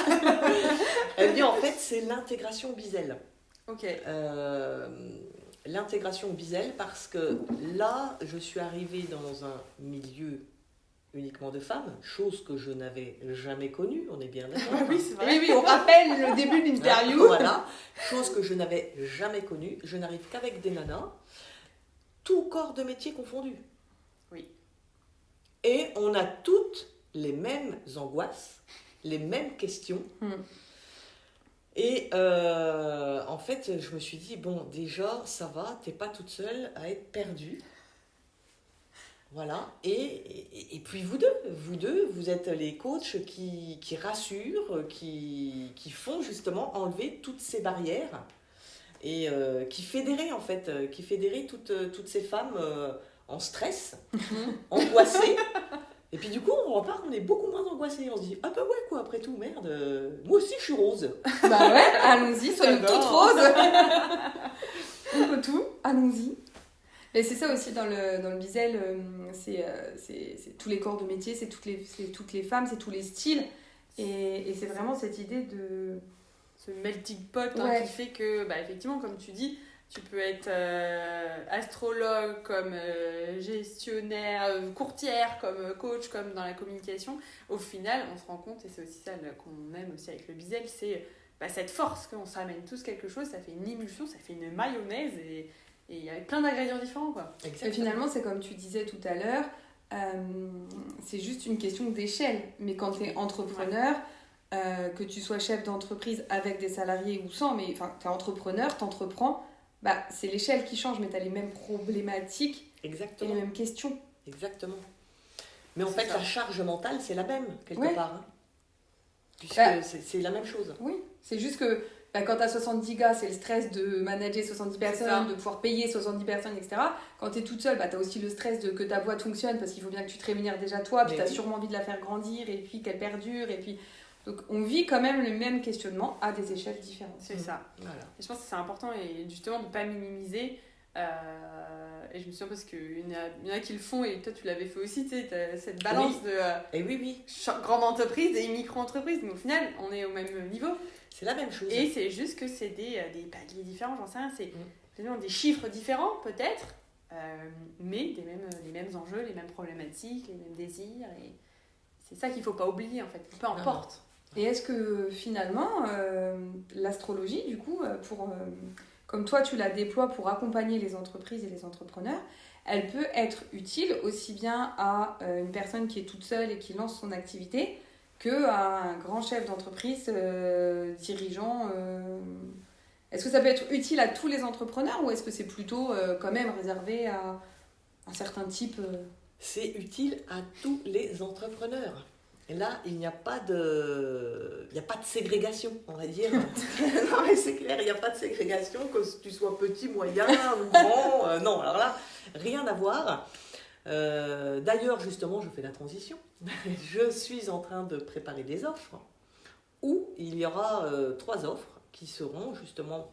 Eh bien, en fait, c'est l'intégration Bizel. Ok. L'intégration Bizel parce que là, je suis arrivée dans un milieu uniquement de femmes, chose que je n'avais jamais connue, on est bien d'accord. Oui, c'est vrai. Oui, on rappelle le début de l'interview. Voilà, chose que je n'avais jamais connue. Je n'arrive qu'avec des nanas, tout corps de métier confondu. Oui. Et on a toutes les mêmes angoisses, les mêmes questions. Et en fait, je me suis dit, bon, déjà, ça va, t'es pas toute seule à être perdue. Voilà, et puis vous deux, vous êtes les coachs qui rassurent, qui font justement enlever toutes ces barrières et qui fédéraient en fait, toutes ces femmes en stress, angoissées. Et puis du coup, on repart, on est beaucoup moins angoissés. On se dit, ah bah ouais quoi, après tout, merde, moi aussi je suis rose. Bah ouais, allons-y, soyons toutes roses. On peut tout, allons-y. Et c'est ça aussi dans le Bizel, c'est tous les corps de métier, c'est toutes les femmes, c'est tous les styles. Et c'est vraiment cette idée de... Ce melting pot qui fait que, effectivement, comme tu dis, tu peux être astrologue, comme gestionnaire, courtière, comme coach, comme dans la communication. Au final, on se rend compte, et c'est aussi ça qu'on aime aussi avec le Bizel, c'est cette force qu'on s'amène tous quelque chose, ça fait une émulsion, ça fait une mayonnaise et il y a plein d'ingrédients différents, quoi. Et finalement, c'est comme tu disais tout à l'heure, c'est juste une question d'échelle. Mais quand tu es entrepreneur, que tu sois chef d'entreprise avec des salariés ou sans, mais enfin, tu es entrepreneur, tu entreprends, bah, c'est l'échelle qui change, mais tu as les mêmes problématiques Exactement. et les mêmes questions. Exactement. Mais en fait, ça. la charge mentale, c'est la même, quelque Ouais. part. Hein. Puisque Bah, c'est la même chose. Oui, c'est juste que quand tu as 70 gars, c'est le stress de manager 70 personnes, de pouvoir payer 70 personnes, etc. Quand tu es toute seule, tu as aussi le stress de que ta boîte fonctionne parce qu'il faut bien que tu te rémunères déjà toi, puis tu as sûrement envie de la faire grandir et puis qu'elle perdure. Et puis... Donc on vit quand même le même questionnement à des échelles différentes. C'est ça. Voilà. Et je pense que c'est important et justement de ne pas minimiser. Et je me souviens parce qu'il y en a qui le font et toi tu l'avais fait aussi, tu sais, t'as cette balance de Et oui. grande entreprise et micro-entreprise, mais au final on est au même niveau. C'est la même chose. Et c'est juste que c'est des paliers différents, j'en sais rien, c'est finalement des chiffres différents peut-être, mais les mêmes enjeux, les mêmes problématiques, les mêmes désirs. Et c'est ça qu'il ne faut pas oublier en fait, peu importe. Et est-ce que finalement, l'astrologie, du coup, comme toi tu la déploies pour accompagner les entreprises et les entrepreneurs, elle peut être utile aussi bien à une personne qui est toute seule et qui lance son activité qu'à un grand chef d'entreprise dirigeant. Est-ce que ça peut être utile à tous les entrepreneurs ou est-ce que c'est plutôt quand même réservé à un certain type C'est utile à tous les entrepreneurs. Et là, il n'y a pas de ségrégation, on va dire. Non, mais c'est clair, il n'y a pas de ségrégation, que tu sois petit, moyen ou grand. Non, alors là, rien à voir. D'ailleurs, justement, je fais la transition. Je suis en train de préparer des offres où il y aura 3 offres qui seront justement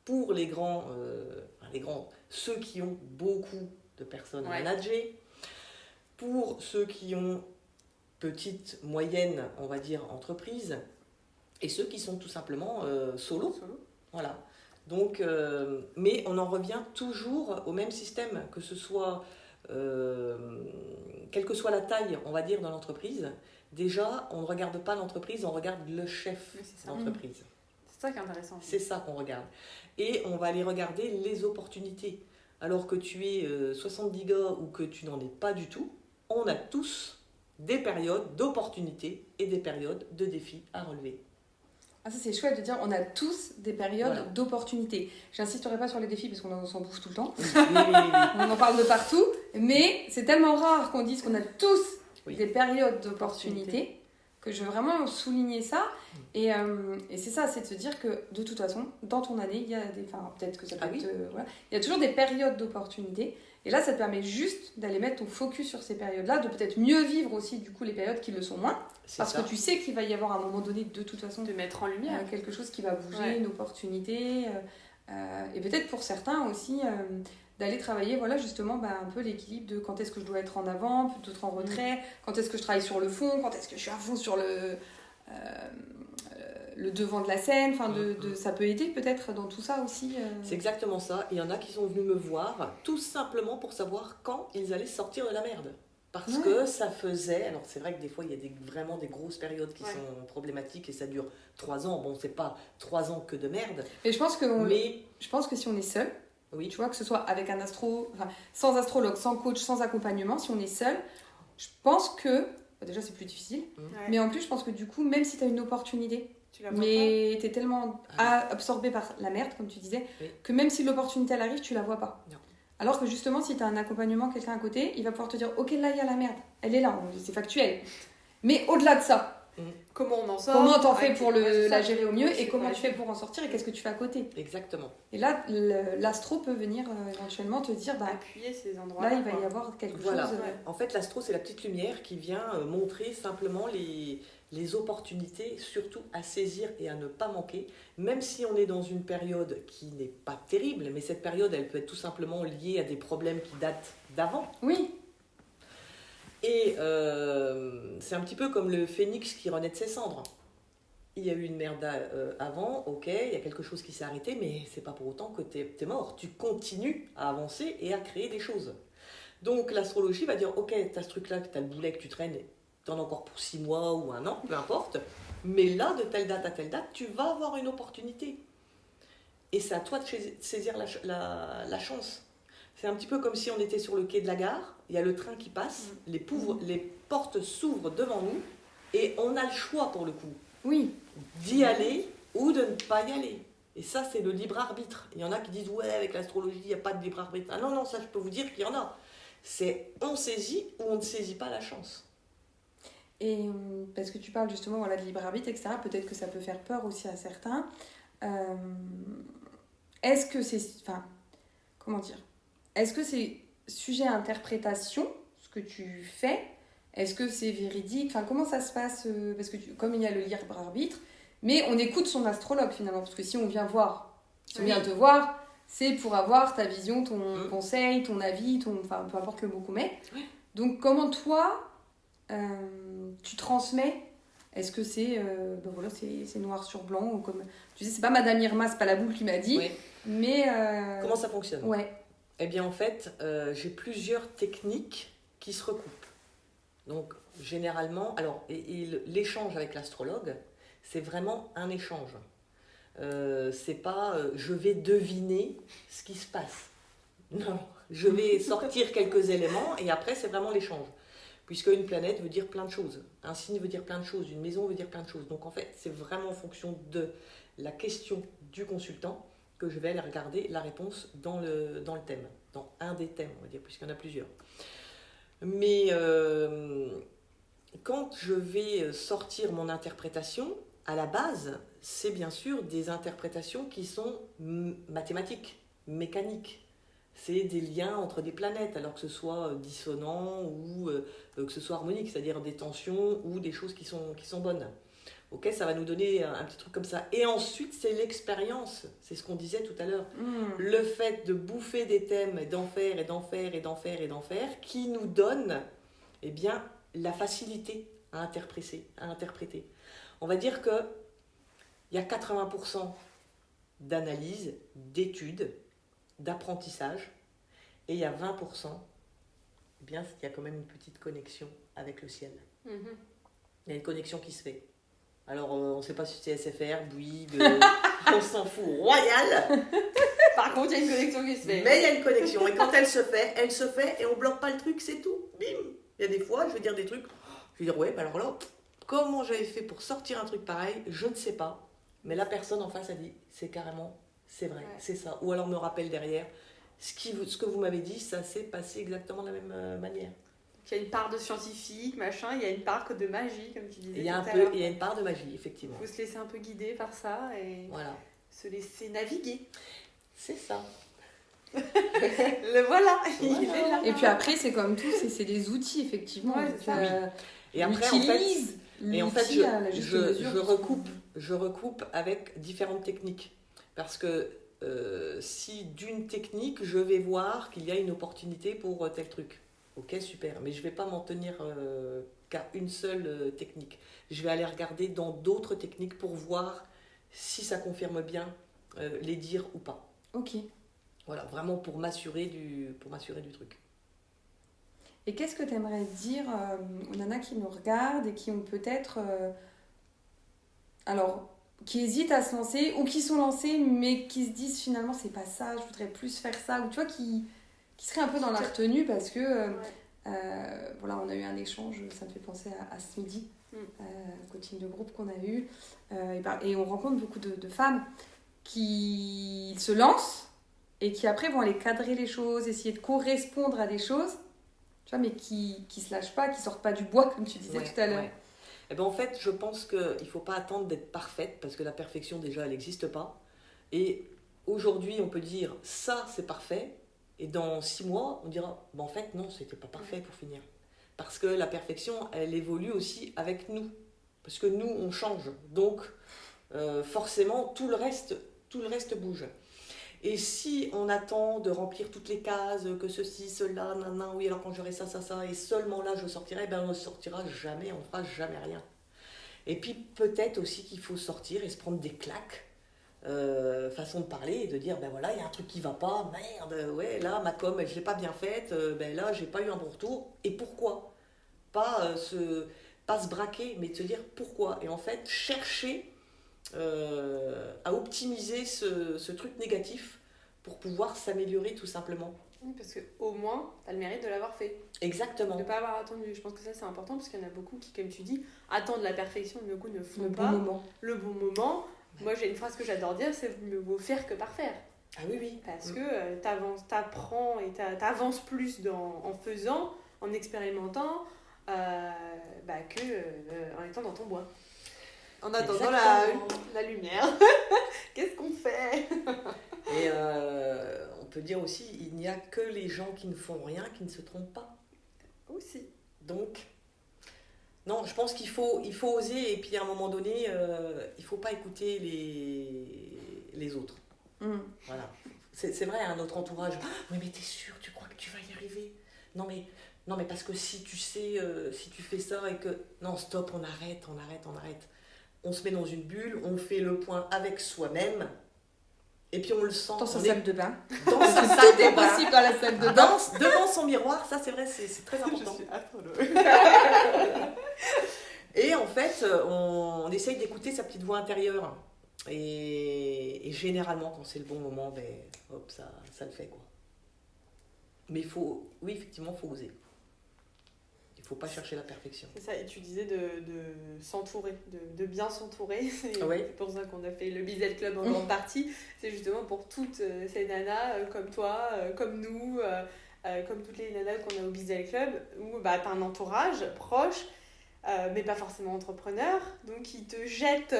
pour les grands, ceux qui ont beaucoup de personnes à manager, pour ceux qui ont petite, moyenne, on va dire, entreprise, et ceux qui sont tout simplement solo. Voilà. Donc, mais on en revient toujours au même système, que ce soit, quelle que soit la taille, on va dire, de l'entreprise. Déjà, on ne regarde pas l'entreprise, on regarde le chef d'entreprise. C'est ça qui est intéressant. C'est ça qu'on regarde. Et on va aller regarder les opportunités. Alors que tu es 70 gars ou que tu n'en es pas du tout, on a tous des périodes d'opportunités et des périodes de défis à relever. Ah, ça c'est chouette de dire on a tous des périodes d'opportunités. J'insisterai pas sur les défis parce qu'on s'en bouffe tout le temps. Oui. On en parle de partout, mais c'est tellement rare qu'on dise qu'on a tous des périodes d'opportunités que je veux vraiment souligner ça. Et c'est ça, c'est de se dire que de toute façon, dans ton année, il y a des... Enfin, peut-être que ça peut être... voilà, il y a toujours des périodes d'opportunités. Et là, ça te permet juste d'aller mettre ton focus sur ces périodes-là, de peut-être mieux vivre aussi, du coup, les périodes qui le sont moins. Parce que tu sais qu'il va y avoir à un moment donné, de toute façon, de mettre en lumière quelque chose qui va bouger, une opportunité. Et peut-être pour certains aussi, d'aller travailler, voilà, justement, un peu l'équilibre de quand est-ce que je dois être en avant, plutôt être en retrait, quand est-ce que je travaille sur le fond, quand est-ce que je suis à fond sur le devant de la scène, enfin ça peut aider peut-être dans tout ça aussi. C'est exactement ça. Il y en a qui sont venus me voir tout simplement pour savoir quand ils allaient sortir de la merde. Parce que ça faisait... Alors c'est vrai que des fois il y a vraiment des grosses périodes qui sont problématiques et ça dure 3 ans. Bon, c'est pas 3 ans que de merde. Mais je pense que si on est seul, tu vois, que ce soit avec un sans astrologue, sans coach, sans accompagnement, si on est seul, je pense que... Déjà c'est plus difficile, mais en plus je pense que du coup, même si tu as une opportunité, mais tu es tellement absorbé par la merde, comme tu disais, que même si l'opportunité elle arrive, tu la vois pas. Non. Alors que justement, si tu as un accompagnement, quelqu'un à côté, il va pouvoir te dire ok, là il y a la merde, elle est là, c'est factuel. Mais au-delà de ça, comment on en sort, comment t'en fais pour la gérer au mieux et comment tu fais pour en sortir et qu'est-ce que tu fais à côté. Exactement. Et là, l'astro peut venir éventuellement te dire appuyer ces endroits. Là, il va y avoir quelque chose. En fait, l'astro, c'est la petite lumière qui vient montrer simplement les opportunités, surtout à saisir et à ne pas manquer, même si on est dans une période qui n'est pas terrible, mais cette période, elle peut être tout simplement liée à des problèmes qui datent d'avant. Oui. Et c'est un petit peu comme le phénix qui renaît de ses cendres. Il y a eu une merde avant, ok, il y a quelque chose qui s'est arrêté, mais c'est pas pour autant que t'es mort. Tu continues à avancer et à créer des choses. Donc l'astrologie va dire, ok, t'as ce truc-là, t'as le boulet que tu traînes, t'en as encore pour 6 mois ou 1 an, peu importe, mais là, de telle date à telle date, tu vas avoir une opportunité. Et c'est à toi de saisir la chance. C'est un petit peu comme si on était sur le quai de la gare, il y a le train qui passe, les portes s'ouvrent devant nous et on a le choix pour le coup. Oui. D'y aller ou de ne pas y aller. Et ça, c'est le libre arbitre. Il y en a qui disent, ouais, avec l'astrologie, il n'y a pas de libre arbitre. Ah non, ça, je peux vous dire qu'il y en a. C'est on saisit ou on ne saisit pas la chance. Et parce que tu parles justement voilà, de libre arbitre, etc., peut-être que ça peut faire peur aussi à certains. Est-ce que c'est... Enfin, comment dire ? Est-ce que c'est sujet à interprétation, ce que tu fais ? Est-ce que c'est véridique ? Enfin, comment ça se passe ? Parce que comme il y a le libre arbitre, mais on écoute son astrologue finalement, parce que si on vient voir, si on vient te voir, c'est pour avoir ta vision, ton conseil, ton avis, enfin, peu importe le mot qu'on met. Oui. Donc, comment toi, tu transmets ? Est-ce que c'est voilà, c'est noir sur blanc ou comme tu dis, c'est pas Madame Irma, c'est pas la boule qui m'a dit, mais comment ça fonctionne ? Ouais. Eh bien, en fait, j'ai plusieurs techniques qui se recoupent. Donc, généralement, alors, et l'échange avec l'astrologue, c'est vraiment un échange. C'est pas je vais deviner ce qui se passe. Non, je vais sortir quelques éléments et après, c'est vraiment l'échange. Puisque une planète veut dire plein de choses, un signe veut dire plein de choses, une maison veut dire plein de choses. Donc en fait, c'est vraiment en fonction de la question du consultant que je vais aller regarder la réponse dans le thème, dans un des thèmes, on va dire, puisqu'il y en a plusieurs. Mais quand je vais sortir mon interprétation, à la base, c'est bien sûr des interprétations qui sont mathématiques, mécaniques. C'est des liens entre des planètes, alors que ce soit dissonant ou que ce soit harmonique, c'est-à-dire des tensions ou des choses qui sont bonnes. Ok, ça va nous donner un petit truc comme ça. Et ensuite, c'est l'expérience, c'est ce qu'on disait tout à l'heure. Le fait de bouffer des thèmes et d'en faire, et d'en faire, et d'en faire, et d'en faire, qui nous donne eh bien, la facilité à interpréter. On va dire qu'il y a 80% d'analyse, d'études, d'apprentissage, et il y a 20%, eh bien, il y a quand même une petite connexion avec le ciel. Il y a une connexion qui se fait. Alors, on ne sait pas si c'est SFR, Bouygues, on s'en fout, royal. Par contre, il y a une connexion qui se fait. Mais il y a une connexion, et quand elle se fait, et on ne bloque pas le truc, c'est tout. Bim. Il y a des fois, je vais dire des trucs, je vais dire, ouais, bah alors là, comment j'avais fait pour sortir un truc pareil, je ne sais pas. Mais la personne en face a dit, c'est carrément, c'est vrai, c'est ça. Ou alors me rappelle derrière, ce que vous m'avez dit, ça s'est passé exactement de la même manière. Il y a une part de scientifique, machin, il y a une part de magie, comme tu disais. Il y a une part de magie, effectivement. Il faut se laisser un peu guider par ça et voilà. Se laisser naviguer. C'est ça. Le voilà, il est là. Et puis après, c'est comme tout, c'est des outils, effectivement. Ouais, c'est ça. Oui. Et après, en fait, je recoupe avec différentes techniques. Parce que si d'une technique, je vais voir qu'il y a une opportunité pour tel truc. Ok, super. Mais je ne vais pas m'en tenir qu'à une seule technique. Je vais aller regarder dans d'autres techniques pour voir si ça confirme bien les dires ou pas. Ok. Voilà, vraiment pour m'assurer du truc. Et qu'est-ce que tu aimerais dire aux nanas qui nous regardent et qui ont peut-être... qui hésitent à se lancer ou qui sont lancées mais qui se disent finalement c'est pas ça, je voudrais plus faire ça, ou tu vois, qui seraient un peu dans la retenue parce que voilà, on a eu un échange, ça me fait penser à ce midi, coaching de groupe qu'on a eu, et on rencontre beaucoup de femmes qui se lancent et qui après vont aller cadrer les choses, essayer de correspondre à des choses, tu vois, mais qui se lâchent pas, qui sortent pas du bois comme tu disais tout à l'heure. Ouais. Eh ben en fait, je pense qu'il ne faut pas attendre d'être parfaite, parce que la perfection, déjà, elle n'existe pas. Et aujourd'hui, on peut dire, ça, c'est parfait. Et dans 6 mois, on dira, en fait, non, c'était pas parfait pour finir. Parce que la perfection, elle évolue aussi avec nous. Parce que nous, on change. Donc, forcément, tout le reste bouge. Et si on attend de remplir toutes les cases, que ceci, cela, oui, alors quand j'aurai ça, et seulement là je sortirai, on ne sortira jamais, on ne fera jamais rien. Et puis peut-être aussi qu'il faut sortir et se prendre des claques, façon de parler, et de dire, voilà, il y a un truc qui ne va pas, merde, ouais, là, ma com, je ne l'ai pas bien faite, là, je n'ai pas eu un bon retour. Et pourquoi ? Pas se braquer, mais de se dire pourquoi. Et en fait, chercher à optimiser ce truc négatif pour pouvoir s'améliorer tout simplement. Oui, parce qu'au moins, tu as le mérite de l'avoir fait. Exactement. De ne pas avoir attendu. Je pense que ça, c'est important parce qu'il y en a beaucoup qui, comme tu dis, attendent la perfection, du coup, ne font Le pas bon moment. le bon moment. Moi, j'ai une phrase que j'adore dire, c'est mieux vaut faire que parfaire. Ah oui, oui. Parce que t'apprends et t'avances plus en faisant, en expérimentant, en étant dans ton bois. En attendant la lumière. Qu'est-ce qu'on fait? Et on peut dire aussi, il n'y a que les gens qui ne font rien qui ne se trompent pas. Aussi. Donc, non, je pense qu'il faut oser, et puis à un moment donné, il ne faut pas écouter les autres. Voilà. C'est vrai, notre entourage, oui mais t'es sûr, tu crois que tu vas y arriver? Non mais parce que si tu sais, si tu fais ça et que... Non, stop, on arrête. On se met dans une bulle, on fait le point avec soi-même, et puis on le sent. Dans sa salle de bain. Dans sa salle de bain. Possible dans la salle de bain. Devant son miroir, ça c'est vrai, c'est très important. Je suis affreuse. Et en fait, on essaye d'écouter sa petite voix intérieure. Et généralement, quand c'est le bon moment, ben, hop, ça le fait, quoi. Mais effectivement, il faut oser. Il ne faut pas chercher la perfection. C'est ça, et tu disais de s'entourer, de bien s'entourer. C'est pour ça qu'on a fait le Bizel Club en grande partie. C'est justement pour toutes ces nanas comme toi, comme nous, comme toutes les nanas qu'on a au Bizel Club, où tu as un entourage proche, mais pas forcément entrepreneur, donc qui te jettent,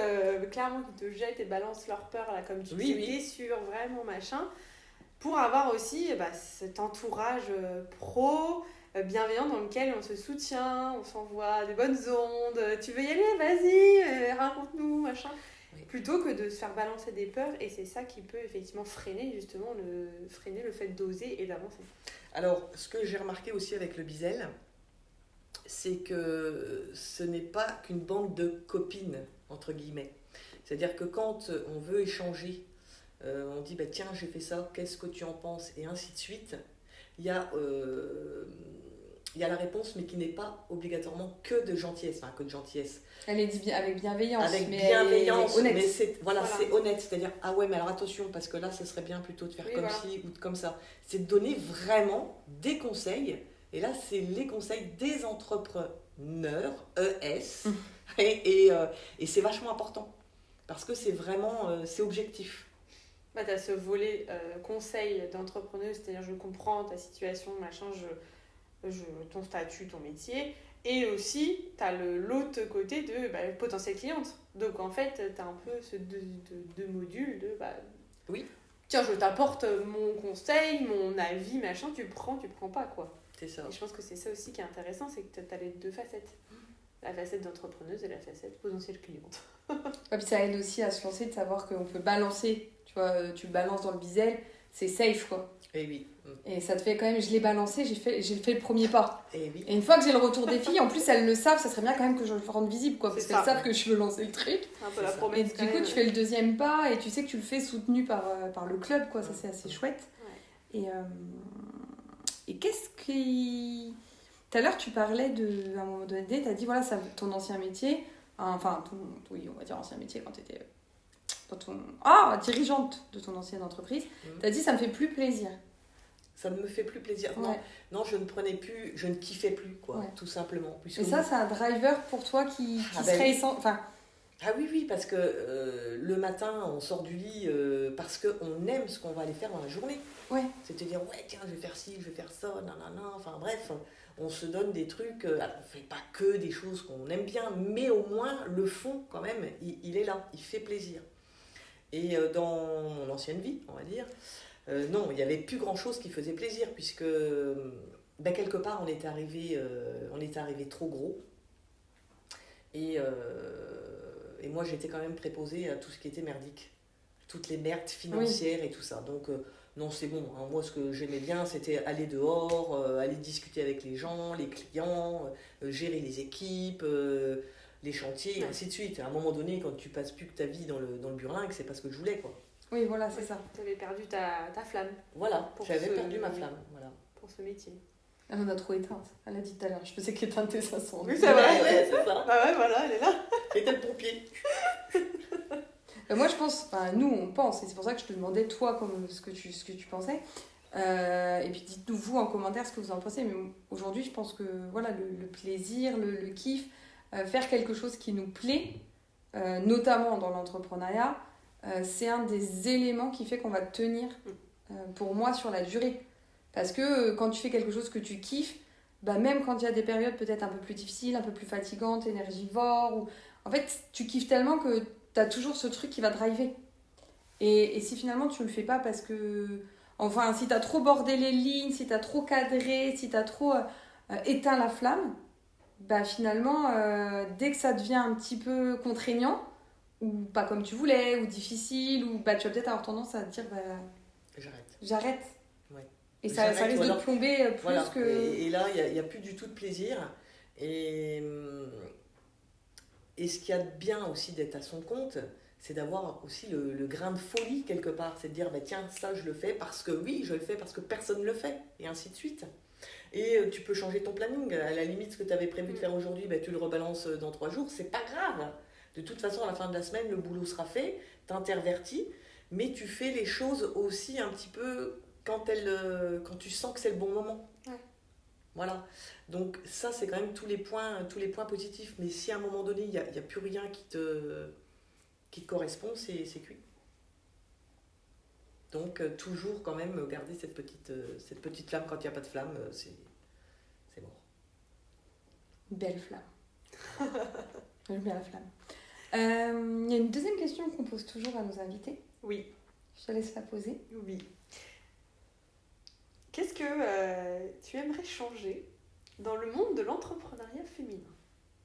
clairement qui te jettent et balancent leur peur, là, comme tu disais, sur vraiment machin, pour avoir aussi cet entourage pro, bienveillant, dans lequel on se soutient, on s'envoie des bonnes ondes, tu veux y aller, vas-y, raconte-nous, machin, plutôt que de se faire balancer des peurs, et c'est ça qui peut effectivement freiner le fait d'oser et d'avancer. Alors, ce que j'ai remarqué aussi avec le Bizel, c'est que ce n'est pas qu'une bande de copines, entre guillemets. C'est-à-dire que quand on veut échanger, on dit tiens, j'ai fait ça, qu'est-ce que tu en penses, et ainsi de suite, il y a la réponse, mais qui n'est pas obligatoirement que de gentillesse. Enfin, que de gentillesse. Elle est dit avec bienveillance. Avec mais bienveillance, honnête. mais c'est honnête. C'est-à-dire, ah ouais, mais alors attention, parce que là, ce serait bien plutôt de faire ci ou comme ça. C'est de donner vraiment des conseils. Et là, c'est les conseils des entrepreneurs, ES. Et c'est vachement important. Parce que c'est vraiment, c'est objectif. Tu as ce volet conseil d'entrepreneuse, c'est-à-dire je comprends ta situation, machin, ton statut, ton métier. Et aussi, tu as l'autre côté de potentielle cliente. Donc en fait, tu as un peu ce deux modules de tiens, je t'apporte mon conseil, mon avis, machin, tu prends pas, quoi. C'est ça. Et je pense que c'est ça aussi qui est intéressant, c'est que tu as les deux facettes. La facette d'entrepreneuse et la facette potentielle cliente. Et puis ça aide aussi à se lancer, de savoir qu'on peut balancer. Tu vois, tu balances dans le Bizel, c'est safe, quoi. Et oui. Et ça te fait quand même, je l'ai balancé, j'ai fait le premier pas. Et oui. Et une fois que j'ai le retour des filles, en plus elles le savent, ça serait bien quand même que je le rende visible, quoi. Parce qu'elles savent que je veux lancer le truc. C'est un peu la promesse. Et du coup, tu fais le deuxième pas et tu sais que tu le fais soutenu par le club, quoi. Ça, c'est assez chouette. Ouais. Et qu'est-ce qui... Tout à l'heure, tu parlais à un moment donné, tu as dit, voilà, ça, ton ancien métier, enfin, oui, on va dire ancien métier quand tu étais dirigeante de ton ancienne entreprise, tu as dit, ça me fait plus plaisir. Ça ne me fait plus plaisir. Ouais. Non, je ne kiffais plus, quoi, tout simplement. Et ça, c'est un driver pour toi qui serait essentiel. Ah oui, parce que le matin, on sort du lit parce qu'on aime ce qu'on va aller faire dans la journée. Ouais. C'est-à-dire, tiens, je vais faire ci, je vais faire ça, enfin bref, on se donne des trucs, on ne fait pas que des choses qu'on aime bien, mais au moins, le fond, quand même, il est là, il fait plaisir. Et dans mon ancienne vie, on va dire, non, il n'y avait plus grand-chose qui faisait plaisir, puisque, quelque part, on était arrivé trop gros. Et moi, j'étais quand même préposée à tout ce qui était merdique. Toutes les merdes financières et tout ça. Donc, non, c'est bon. Hein. Moi, ce que j'aimais bien, c'était aller dehors, aller discuter avec les gens, les clients, gérer les équipes, les chantiers, et ainsi de suite. À un moment donné, quand tu passes plus que ta vie dans le burlingue, c'est pas ce que je voulais, quoi. Oui, voilà, c'est ça. Tu avais perdu ta flamme. Voilà, j'avais perdu ma flamme. Voilà. Pour ce métier. Elle en a trop éteinte. Elle a dit tout à l'heure. Je pensais qu'éteinte tes 500. Oui, c'est vrai. C'est ça. Bah ouais, voilà, elle est là. Et t'as le pompier. Moi, je pense, enfin, nous, on pense, et c'est pour ça que je te demandais, toi, ce que tu pensais. Et puis, dites-nous, vous, en commentaire, ce que vous en pensez. Mais aujourd'hui, je pense que voilà, le plaisir, le kiff, faire quelque chose qui nous plaît, notamment dans l'entrepreneuriat, c'est un des éléments qui fait qu'on va tenir, pour moi, sur la durée. Parce que quand tu fais quelque chose que tu kiffes, bah, même quand il y a des périodes peut-être un peu plus difficiles, un peu plus fatigantes, énergivores, ou... en fait, tu kiffes tellement que tu as toujours ce truc qui va driver. Et si finalement tu le fais pas parce que... Enfin, si tu as trop bordé les lignes, si tu as trop cadré, si tu as trop éteint la flamme, bah finalement, dès que ça devient un petit peu contraignant, ou pas comme tu voulais, ou difficile, ou bah, tu vas peut-être avoir tendance à te dire j'arrête. Ouais. Et ça risque de te plomber plus voilà. que... Et là, il n'y a plus du tout de plaisir. Et ce qu'il y a de bien aussi d'être à son compte, c'est d'avoir aussi le grain de folie quelque part. C'est de dire, bah, tiens, ça je le fais parce que oui, je le fais parce que personne ne le fait. Et ainsi de suite. Et tu peux changer ton planning. À la limite, ce que tu avais prévu de faire aujourd'hui, bah, tu le rebalances dans 3 jours. C'est pas grave. De toute façon, à la fin de la semaine, le boulot sera fait. T'intervertis. Mais tu fais les choses aussi un petit peu quand tu sens que c'est le bon moment. Ouais. Voilà. Donc ça, c'est quand même tous les points positifs. Mais si à un moment donné, il n'y a plus rien qui te correspond, c'est cuit. Donc toujours quand même garder cette petite flamme. Quand il n'y a pas de flamme, c'est mort. Belle flamme. J'aime bien la flamme. Il y a une deuxième question qu'on pose toujours à nos invités. Oui. Je te laisse la poser. Oui. Qu'est-ce que tu aimerais changer dans le monde de l'entrepreneuriat féminin?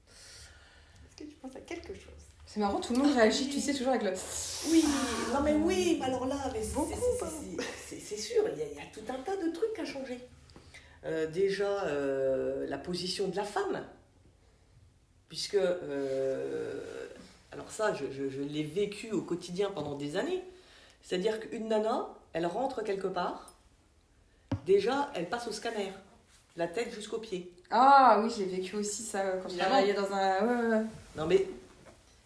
Est-ce que tu penses à quelque chose? C'est marrant, tout le monde réagit, tu sais, toujours avec le... Oui, non mais oui, alors là, mais beaucoup, c'est sûr, il y a tout un tas de trucs à changer. Déjà, la position de la femme, puisque, alors ça, je l'ai vécu au quotidien pendant des années, c'est-à-dire qu'une nana, elle rentre quelque part, déjà, elle passe au scanner, la tête jusqu'aux pieds. Ah oui, j'ai vécu aussi ça quand je travaillais dans un... Ouais. Non mais...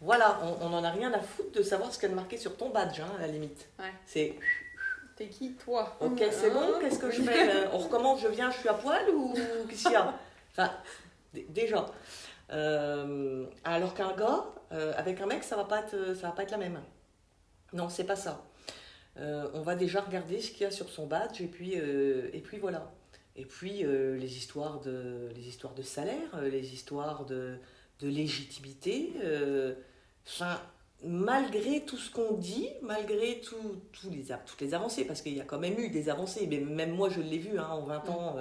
Voilà, on n'en a rien à foutre de savoir ce qu'il y a de marqué sur ton badge, hein, à la limite. Ouais. C'est... T'es qui, toi? Ok, c'est bon, qu'est-ce que je fais? On recommence, je viens, je suis à poil ou qu'est-ce qu'il y a? Enfin, déjà. Alors qu'un gars, avec un mec, ça va pas être la même. Non, c'est pas ça. On va déjà regarder ce qu'il y a sur son badge et puis voilà. Et puis les histoires de salaire, les histoires de légitimité... Enfin, malgré tout ce qu'on dit, malgré toutes les avancées, parce qu'il y a quand même eu des avancées, mais même moi je l'ai vu, hein, en 20 ans,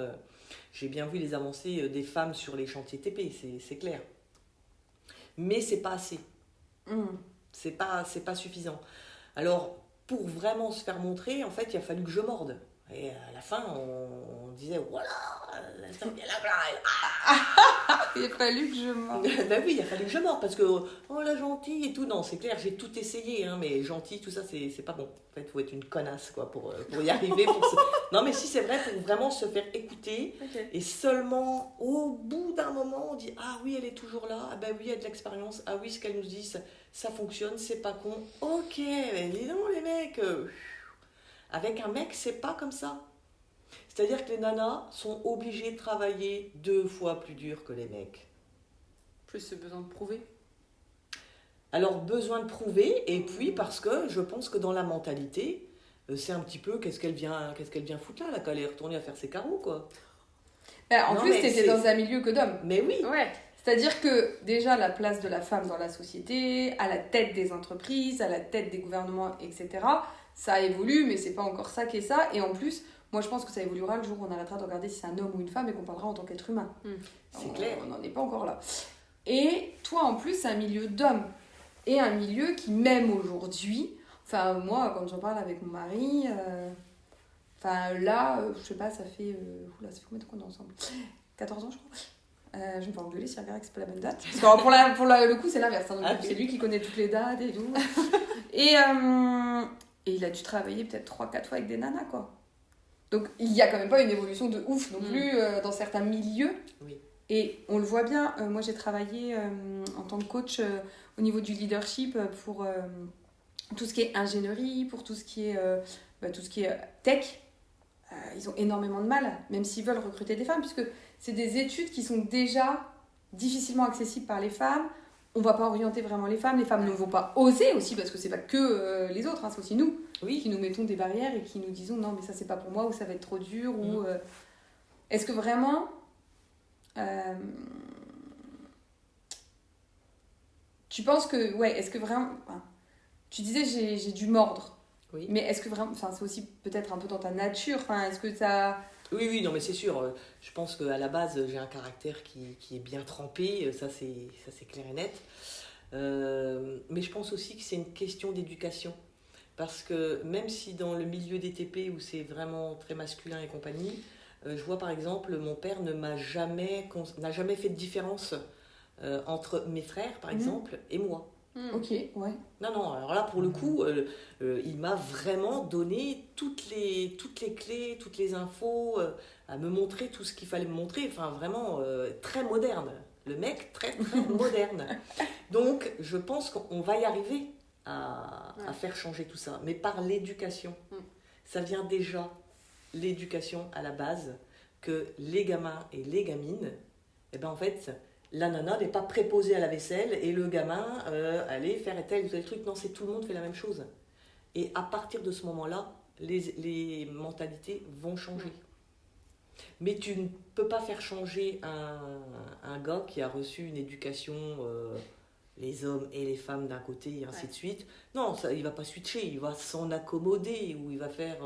j'ai bien vu les avancées des femmes sur les chantiers TP, c'est clair. Mais c'est pas assez. C'est pas suffisant. Alors, pour vraiment se faire montrer, en fait, il a fallu que je morde. Et à la fin, on disait, voilà, il a fallu que je morde. Ben oui, il a fallu que je morde parce que, oh la gentille et tout, non, c'est clair, j'ai tout essayé, hein, mais gentil, tout ça, c'est pas bon. En fait, il faut être une connasse, quoi, pour y arriver. Non, mais si, c'est vrai, pour vraiment se faire écouter. Okay. Et seulement, au bout d'un moment, on dit, ah oui, elle est toujours là, ah ben oui, elle a de l'expérience, ah oui, ce qu'elle nous dit, ça fonctionne, c'est pas con. Ok, mais dis donc, les mecs... Avec un mec, c'est pas comme ça. C'est-à-dire que les nanas sont obligées de travailler 2 fois plus dur que les mecs. Plus ce besoin de prouver. Alors, besoin de prouver, et puis parce que je pense que dans la mentalité, c'est un petit peu qu'est-ce qu'elle vient foutre là, qu'elle est retournée à faire ses carreaux, quoi. En plus, t'étais dans un milieu que d'hommes. Mais oui. Ouais. C'est-à-dire que déjà la place de la femme dans la société, à la tête des entreprises, à la tête des gouvernements, etc., ça évolue, mais c'est pas encore ça qui est ça. Et en plus, moi je pense que ça évoluera le jour où on arrêtera de regarder si c'est un homme ou une femme et qu'on parlera en tant qu'être humain. C'est clair. On n'en est pas encore là. Et toi en plus, c'est un milieu d'hommes. Et un milieu qui, même aujourd'hui, enfin moi quand j'en parle avec mon mari, enfin là, je sais pas, ça fait combien de temps qu'on est ensemble? 14 ans je crois. Je me fais engueuler si regarde que c'est pas la bonne date. Parce que pour le coup, c'est l'inverse. Hein, donc c'est lui qui connaît toutes les dates et tout. Et il a dû travailler peut-être 3-4 fois avec des nanas, quoi. Donc il y a quand même pas une évolution de ouf non plus dans certains milieux. Oui. Et on le voit bien. Moi, j'ai travaillé en tant que coach au niveau du leadership pour tout ce qui est ingénierie, pour tout ce qui est tech, ils ont énormément de mal, même s'ils veulent recruter des femmes, puisque c'est des études qui sont déjà difficilement accessibles par les femmes. On ne va pas orienter vraiment les femmes ne vont pas oser aussi, parce que c'est pas que les autres, hein, c'est aussi nous qui nous mettons des barrières et qui nous disons non mais ça c'est pas pour moi, ou ça va être trop dur, ou est-ce que vraiment tu penses que est-ce que vraiment tu disais j'ai dû mordre, mais est-ce que vraiment c'est aussi peut-être un peu dans ta nature, est-ce que ça... Oui, non, mais c'est sûr. Je pense qu'à la base, j'ai un caractère qui est bien trempé. Ça, c'est clair et net. Mais je pense aussi que c'est une question d'éducation. Parce que même si dans le milieu des TP, où c'est vraiment très masculin et compagnie, je vois par exemple, mon père n'a jamais fait de différence entre mes frères, par exemple, et moi. Ok, ouais. Non, alors là, pour le coup, il m'a vraiment donné toutes les clés, toutes les infos, à me montrer tout ce qu'il fallait me montrer. Enfin, vraiment, très moderne. Le mec, très, très moderne. Donc, je pense qu'on va y arriver à faire changer tout ça. Mais par l'éducation. Ça vient déjà, l'éducation à la base, que les gamins et les gamines, en fait... La nana n'est pas préposée à la vaisselle et le gamin allait faire tel ou tel truc. Non, c'est tout le monde fait la même chose. Et à partir de ce moment-là, les mentalités vont changer. Mais tu ne peux pas faire changer un gars qui a reçu une éducation, les hommes et les femmes d'un côté et ainsi de suite. Non, ça, il ne va pas switcher, il va s'en accommoder ou il va faire...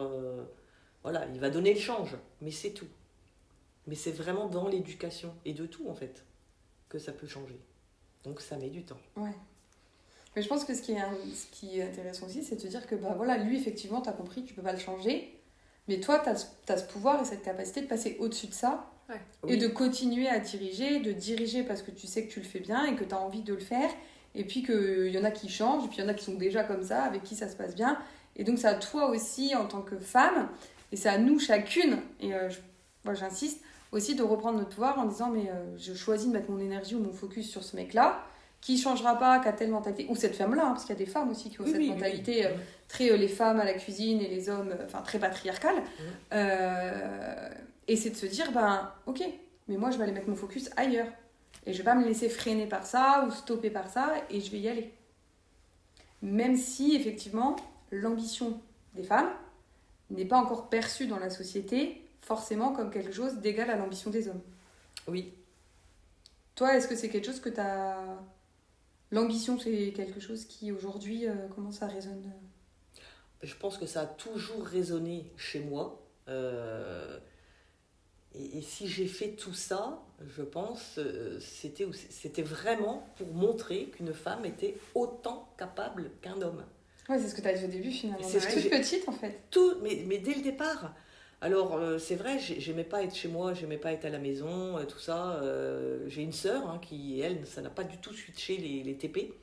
il va donner le change, mais c'est tout. Mais c'est vraiment dans l'éducation et de tout en fait que ça peut changer. Donc ça met du temps. Ouais. Mais je pense que ce qui est intéressant aussi, c'est de te dire que lui, effectivement, tu as compris, tu peux pas le changer. Mais toi, tu as ce pouvoir et cette capacité de passer au-dessus de ça et de continuer à de diriger parce que tu sais que tu le fais bien et que tu as envie de le faire. Et puis qu'il y en a qui changent, et puis il y en a qui sont déjà comme ça, avec qui ça se passe bien. Et donc c'est à toi aussi, en tant que femme, et c'est à nous chacune, et moi j'insiste, aussi de reprendre notre pouvoir en disant mais je choisis de mettre mon énergie ou mon focus sur ce mec-là qui changera pas, qui a telle mentalité, ou cette femme-là, parce qu'il y a des femmes aussi qui ont cette mentalité très les femmes à la cuisine et les hommes, très patriarcale. Et c'est de se dire ok, mais moi je vais aller mettre mon focus ailleurs et je vais pas me laisser freiner par ça ou stopper par ça, et je vais y aller. Même si effectivement l'ambition des femmes n'est pas encore perçue dans la société forcément comme quelque chose d'égal à l'ambition des hommes. Oui. Toi, est-ce que c'est quelque chose que tu as... L'ambition, c'est quelque chose qui aujourd'hui, comment ça résonne ? Je pense que ça a toujours résonné chez moi. Et si j'ai fait tout ça, je pense, c'était vraiment pour montrer qu'une femme était autant capable qu'un homme. Ouais, c'est ce que tu as dit au début finalement. C'est toute petite en fait. Mais dès le départ. Alors, c'est vrai, j'aimais pas être chez moi, j'aimais pas être à la maison, tout ça. J'ai une sœur qui, elle, ça n'a pas du tout switché les TP.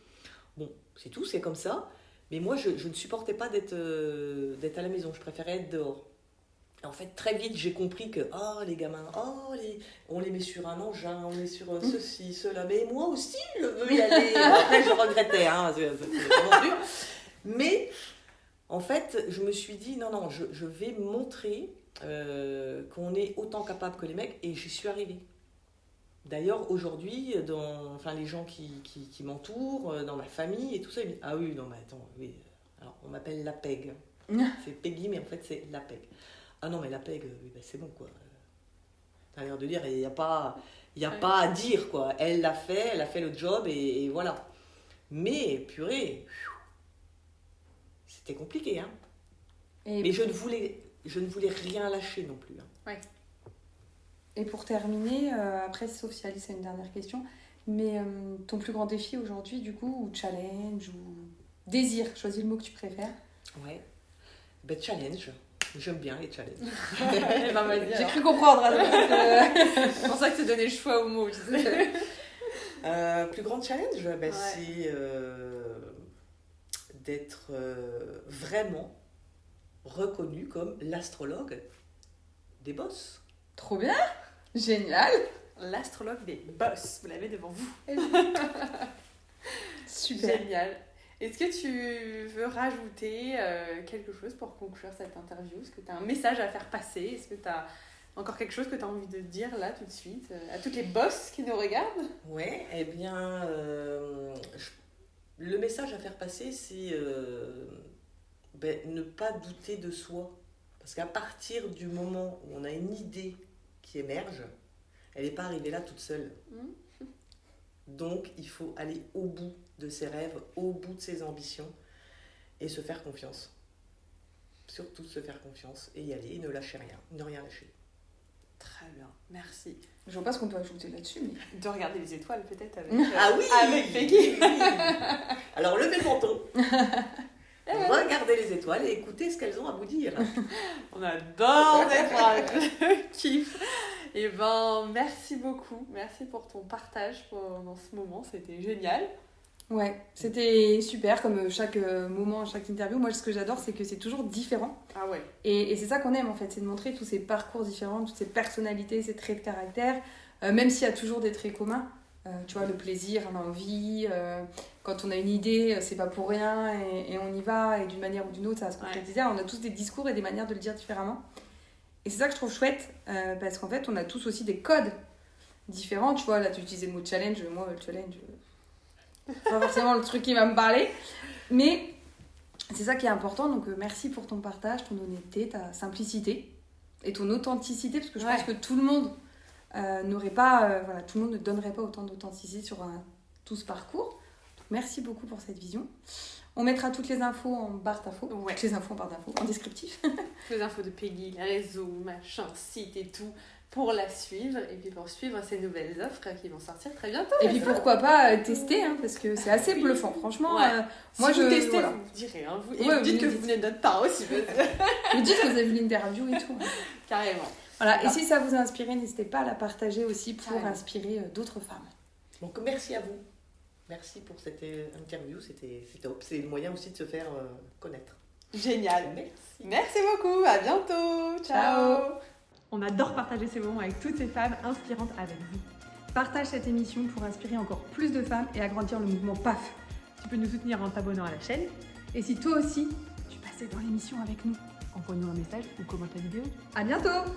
Bon, c'est tout, c'est comme ça. Mais moi, je ne supportais pas d'être à la maison, je préférais être dehors. Et en fait, très vite, j'ai compris que, les gamins, on les met sur un engin, on les met sur ceci, cela. Mais moi aussi, je veux y aller. Après, je regrettais, c'est vraiment dur. Mais, en fait, je me suis dit, non, je vais montrer qu'on est autant capable que les mecs, et j'y suis arrivée. D'ailleurs, aujourd'hui, les gens qui m'entourent, dans ma famille et tout ça, ils me disent, ah oui, non, mais attends, oui. Alors, on m'appelle la PEG. C'est Peggy, mais en fait, c'est la PEG. Ah non, mais la PEG, c'est bon, quoi. T'as l'air de dire, il n'y a pas à dire, quoi. Elle a fait le job, et voilà. Mais, purée, c'était compliqué, hein. Mais je ne voulais rien lâcher non plus. Hein. Ouais. Et pour terminer, après, sauf si Alice a une dernière question, mais ton plus grand défi aujourd'hui, du coup, ou challenge, ou désir, choisis le mot que tu préfères. Ouais. Challenge. J'aime bien les challenges. J'ai cru comprendre. C'est pour ça que tu donnais le choix au mot. Plus grand challenge, c'est d'être vraiment reconnu comme l'astrologue des boss. Trop bien, génial. L'astrologue des boss, vous l'avez devant vous. Super. Génial. Est-ce que tu veux rajouter quelque chose pour conclure cette interview? Est-ce que tu as un message à faire passer? Est-ce que tu as encore quelque chose que tu as envie de dire là tout de suite à toutes les boss qui nous regardent? Ouais, eh bien, le message à faire passer, c'est ne pas douter de soi. Parce qu'à partir du moment où on a une idée qui émerge, elle n'est pas arrivée là toute seule. Donc, il faut aller au bout de ses rêves, au bout de ses ambitions et se faire confiance. Surtout se faire confiance et y aller, et ne lâcher rien, ne rien lâcher. Très bien, merci. Je vois pas ce qu'on peut ajouter là-dessus. Mais... De regarder les étoiles peut-être avec, avec Peggy. Alors, levez le menton. Regardez les étoiles et écoutez ce qu'elles ont à vous dire. On adore les phrases. Je kiffe. Et merci beaucoup. Merci pour ton partage pendant ce moment. C'était génial. Ouais, c'était super comme chaque moment, chaque interview. Moi, ce que j'adore, c'est que c'est toujours différent. Ah ouais. Et c'est ça qu'on aime en fait, c'est de montrer tous ces parcours différents, toutes ces personnalités, ces traits de caractère, même s'il y a toujours des traits communs. Tu vois, le plaisir, l'envie, quand on a une idée, c'est pas pour rien et on y va, et d'une manière ou d'une autre, ça va se concrétiser. On a tous des discours et des manières de le dire différemment. Et c'est ça que je trouve chouette, parce qu'en fait, on a tous aussi des codes différents. Tu vois, là, tu utilisais le mot challenge. Moi, le challenge, c'est pas forcément le truc qui va me parler. Mais c'est ça qui est important. Donc, merci pour ton partage, ton honnêteté, ta simplicité et ton authenticité, parce que je pense que tout le monde n'aurait pas... tout le monde ne donnerait pas autant d'authenticité sur tout ce parcours. Donc, merci beaucoup pour cette vision. On mettra toutes les infos en barre d'infos. Toutes les infos en barre d'infos, en descriptif. Toutes les infos de Peggy, les réseaux, machin, site et tout, pour la suivre. Et puis pour suivre ces nouvelles offres qui vont sortir très bientôt. Et puis pourquoi pas tester, parce que c'est assez bluffant. Franchement, moi si vous testez, vous me direz. Vous dites que vous venez de notre part aussi. Vous dites que vous avez vu l'interview et tout. Carrément. Voilà. Et si ça vous a inspiré, n'hésitez pas à la partager aussi pour inspirer d'autres femmes. Donc merci à vous. Merci pour cette interview, c'était top. C'est le moyen aussi de se faire connaître. Génial. Merci beaucoup, à bientôt. Ciao. On adore partager ces moments avec toutes ces femmes inspirantes avec vous. Partage cette émission pour inspirer encore plus de femmes et agrandir le mouvement PAF. Tu peux nous soutenir en t'abonnant à la chaîne. Et si toi aussi, tu passais dans l'émission avec nous, envoie-nous un message ou commente la vidéo. À bientôt!